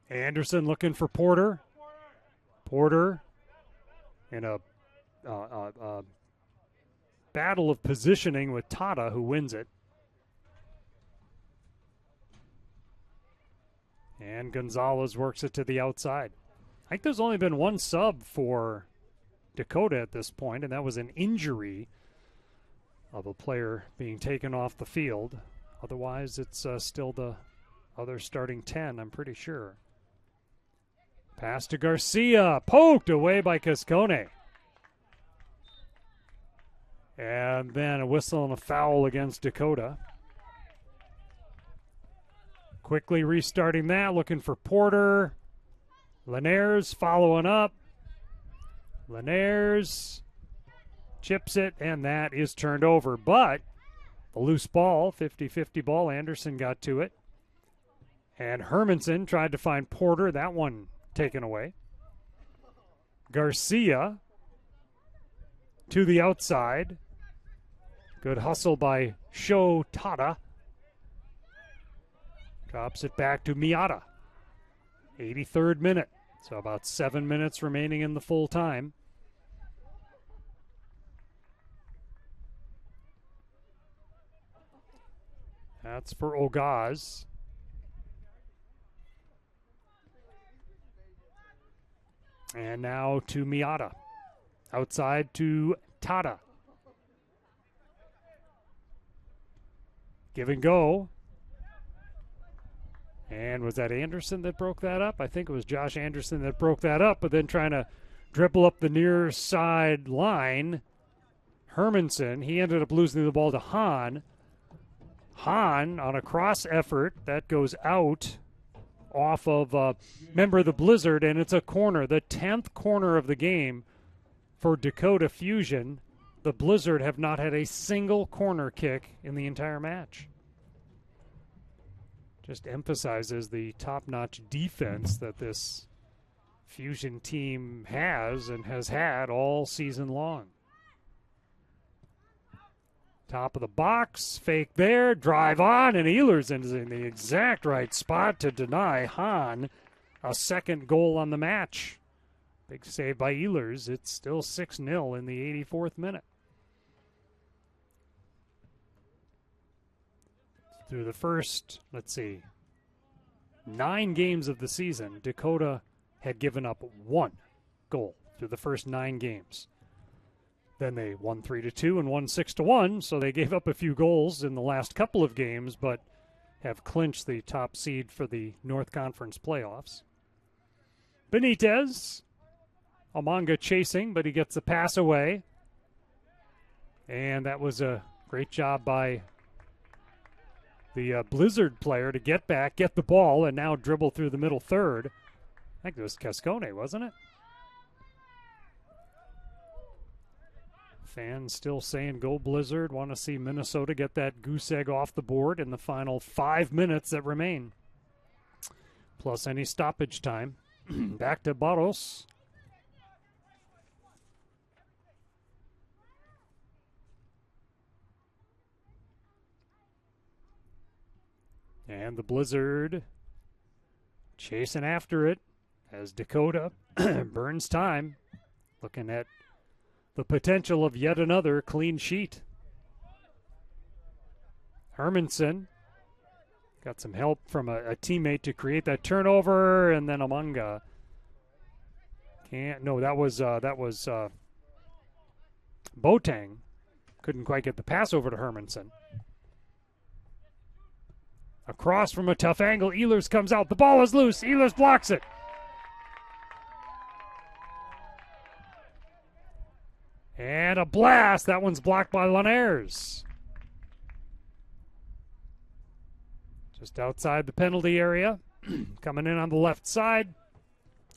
Anderson looking for Porter. Porter in a battle of positioning with Tada, who wins it. And Gonzalez works it to the outside. I think there's only been one sub for Dakota at this point, and that was an injury of a player being taken off the field. Otherwise, it's still the other starting 10, I'm pretty sure. Pass to Garcia, poked away by Cascone. And then a whistle and a foul against Dakota. Quickly restarting that, looking for Porter. Linares following up. Linares chips it, and that is turned over. But a loose ball, 50-50 ball, Anderson got to it. And Hermanson tried to find Porter. That one taken away. Garcia to the outside. Good hustle by Sho Tada. Drops it back to Miata. 83rd minute. So about 7 minutes remaining in the full time. That's for Ogaz. And now to Miata. Outside to Tada. Give and go. And was that Anderson that broke that up? I think it was Josh Anderson that broke that up, but then trying to dribble up the near side line. Hermanson, he ended up losing the ball to Hahn. Hahn on a cross effort. That goes out off of a member of the Blizzard, and it's a corner. The 10th corner of the game for Dakota Fusion. The Blizzard have not had a single corner kick in the entire match. Just emphasizes the top-notch defense that this Fusion team has and has had all season long. Top of the box, fake there, drive on, and Ehlers is in the exact right spot to deny Hahn a second goal on the match. Big save by Ehlers. It's still 6-0 in the 84th minute. Through the first, 9 games of the season, Dakota had given up 1 goal through the first 9 games. Then they won 3-2 and won 6-1, so they gave up a few goals in the last couple of games, but have clinched the top seed for the North Conference playoffs. Benitez, Amanga chasing, but he gets the pass away. And that was a great job by the Blizzard player to get back, get the ball, and now dribble through the middle third. I think it was Cascone, wasn't it? Fans still saying go Blizzard. Want to see Minnesota get that goose egg off the board in the final 5 minutes that remain, plus any stoppage time. Back to Barros. And the Blizzard chasing after it as Dakota burns time, looking at the potential of yet another clean sheet. Hermanson got some help from a teammate to create that turnover, and then Amunga that was Boateng couldn't quite get the pass over to Hermanson. Across from a tough angle, Ehlers comes out. The ball is loose. Ehlers blocks it. And a blast. That one's blocked by Linares. Just outside the penalty area. Coming in on the left side.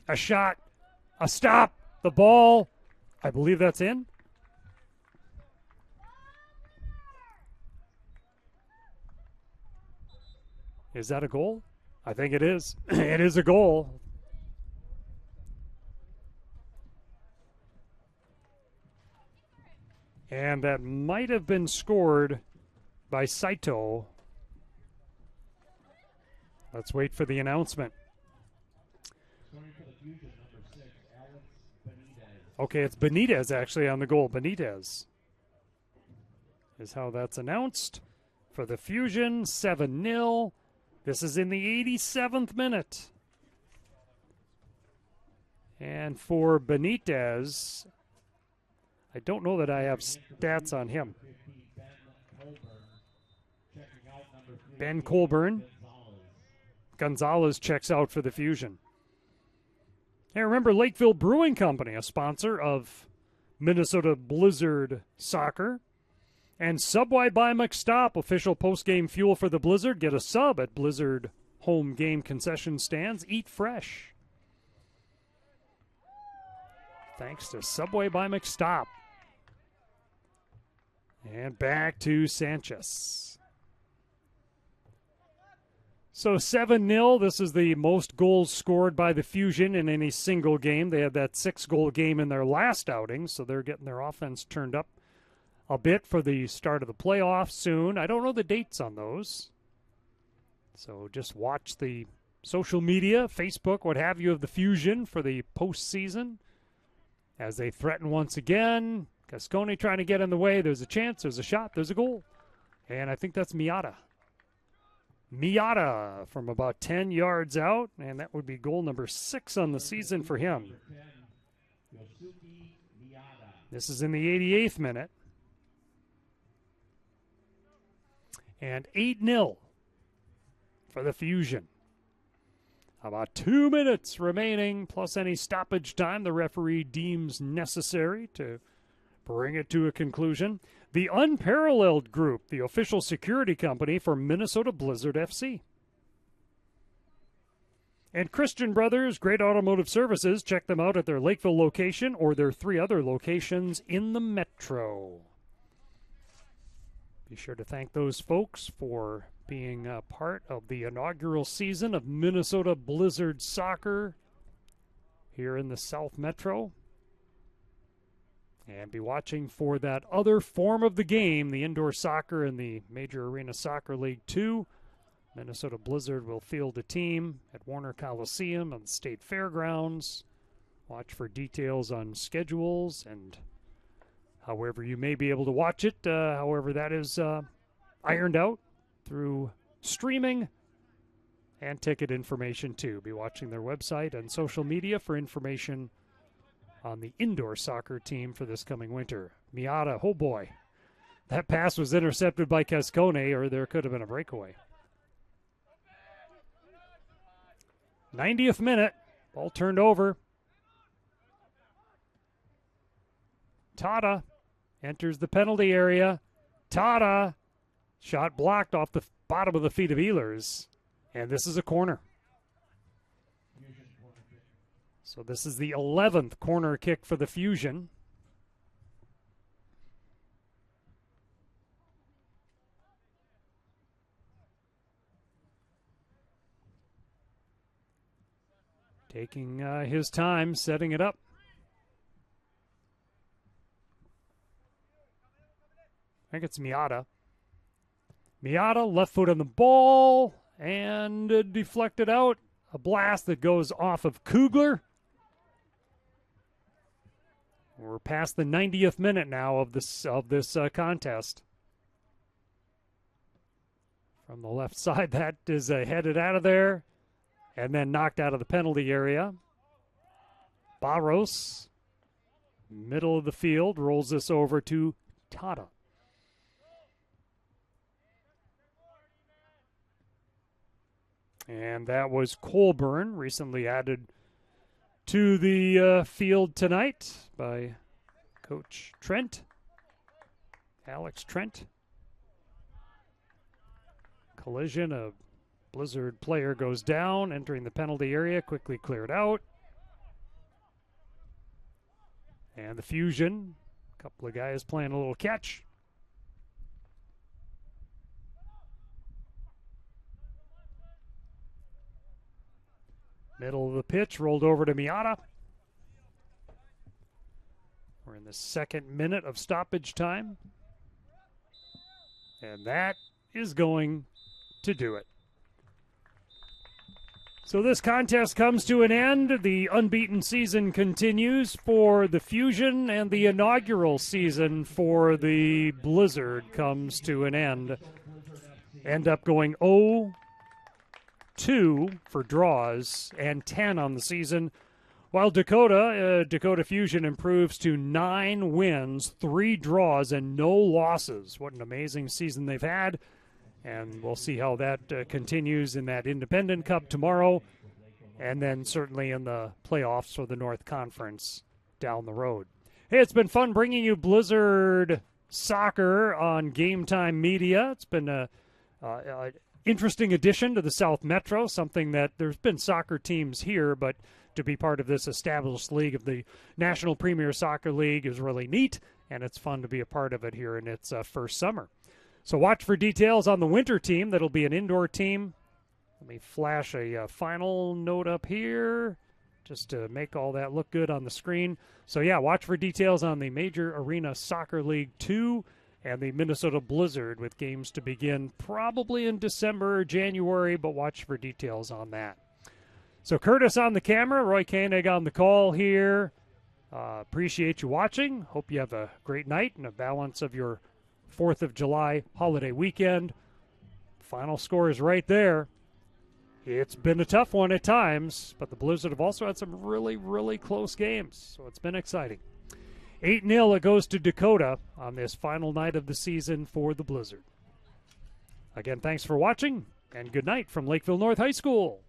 A shot. A stop. The ball. I believe that's in. Is that a goal? I think it is. It is a goal. And that might have been scored by Saito. Let's wait for the announcement. Okay, it's Benitez actually on the goal. Benitez is how that's announced. For the Fusion, 7-0. This is in the 87th minute. And for Benitez, I don't know that I have stats on him. Ben Colburn. Gonzalez checks out for the Fusion. Hey, remember Lakeville Brewing Company, a sponsor of Minnesota Blizzard Soccer. And Subway by McStop, official post-game fuel for the Blizzard. Get a sub at Blizzard home game concession stands. Eat fresh. Thanks to Subway by McStop. And back to Sanchez. So 7-0. This is the most goals scored by the Fusion in any single game. They had that 6-goal game in their last outing, so they're getting their offense turned up a bit for the start of the playoffs soon. I don't know the dates on those. So just watch the social media, Facebook, what have you, of the Fusion for the postseason as they threaten once again. Cascone trying to get in the way. There's a chance. There's a shot. There's a goal. And I think that's Miata. Miata from about 10 yards out, and that would be goal number 6 on the season for him. This is in the 88th minute. And 8-0 for the Fusion. About 2 minutes remaining, plus any stoppage time the referee deems necessary to bring it to a conclusion. The Unparalleled Group, the official security company for Minnesota Blizzard FC. And Christian Brothers, Great Automotive Services. Check them out at their Lakeville location or their 3 other locations in the metro. Be sure to thank those folks for being a part of the inaugural season of Minnesota Blizzard Soccer here in the South Metro. And be watching for that other form of the game, the indoor soccer in the Major Arena Soccer League 2. Minnesota Blizzard will field a team at Warner Coliseum on the State Fairgrounds. Watch for details on schedules and however you may be able to watch it, however that is ironed out through streaming and ticket information too. Be watching their website and social media for information on the indoor soccer team for this coming winter. Miata, oh boy, that pass was intercepted by Cascone, or there could have been a breakaway. 90th minute, ball turned over. Tata enters the penalty area. Tata, shot blocked off the bottom of the feet of Ehlers. And this is a corner. So this is the 11th corner kick for the Fusion. Taking his time, setting it up. I think it's Miata. Miata, left foot on the ball, and deflected out. A blast that goes off of Kugler. We're past the 90th minute now of this contest. From the left side, that is headed out of there. And then knocked out of the penalty area. Barros, middle of the field, rolls this over to Tata. And that was Colburn, recently added to the field tonight by Coach Trent, Alex Trent. Collision, a Blizzard player goes down, entering the penalty area, quickly cleared out. And the Fusion, a couple of guys playing a little catch. Middle of the pitch, rolled over to Miata. We're in the second minute of stoppage time. And that is going to do it. So this contest comes to an end. The unbeaten season continues for the Fusion, and the inaugural season for the Blizzard comes to an end. End up going 0-2 for draws and 10 on the season, while Dakota Fusion improves to 9 wins, 3 draws, and no losses. What an amazing season they've had. And we'll see how that continues in that Independent Cup tomorrow, and then certainly in the playoffs for the North Conference down the road. Hey, it's been fun bringing you Blizzard Soccer on Game Time Media. It's been a interesting addition to the South Metro, something that there's been soccer teams here, but to be part of this established league of the National Premier Soccer League is really neat, and it's fun to be a part of it here in its first summer. So watch for details on the winter team. That'll be an indoor team. Let me flash a final note up here just to make all that look good on the screen. So, yeah, watch for details on the Major Arena Soccer League 2 and the Minnesota Blizzard, with games to begin probably in December or January, but watch for details on that. So Curtis on the camera, Roy Koenig on the call here. Appreciate you watching. Hope you have a great night and a balance of your 4th of July holiday weekend. Final score is right there. It's been a tough one at times, but the Blizzard have also had some really, really close games, so it's been exciting. 8-0 it goes to Dakota on this final night of the season for the Blizzard. Again, thanks for watching, and good night from Lakeville North High School.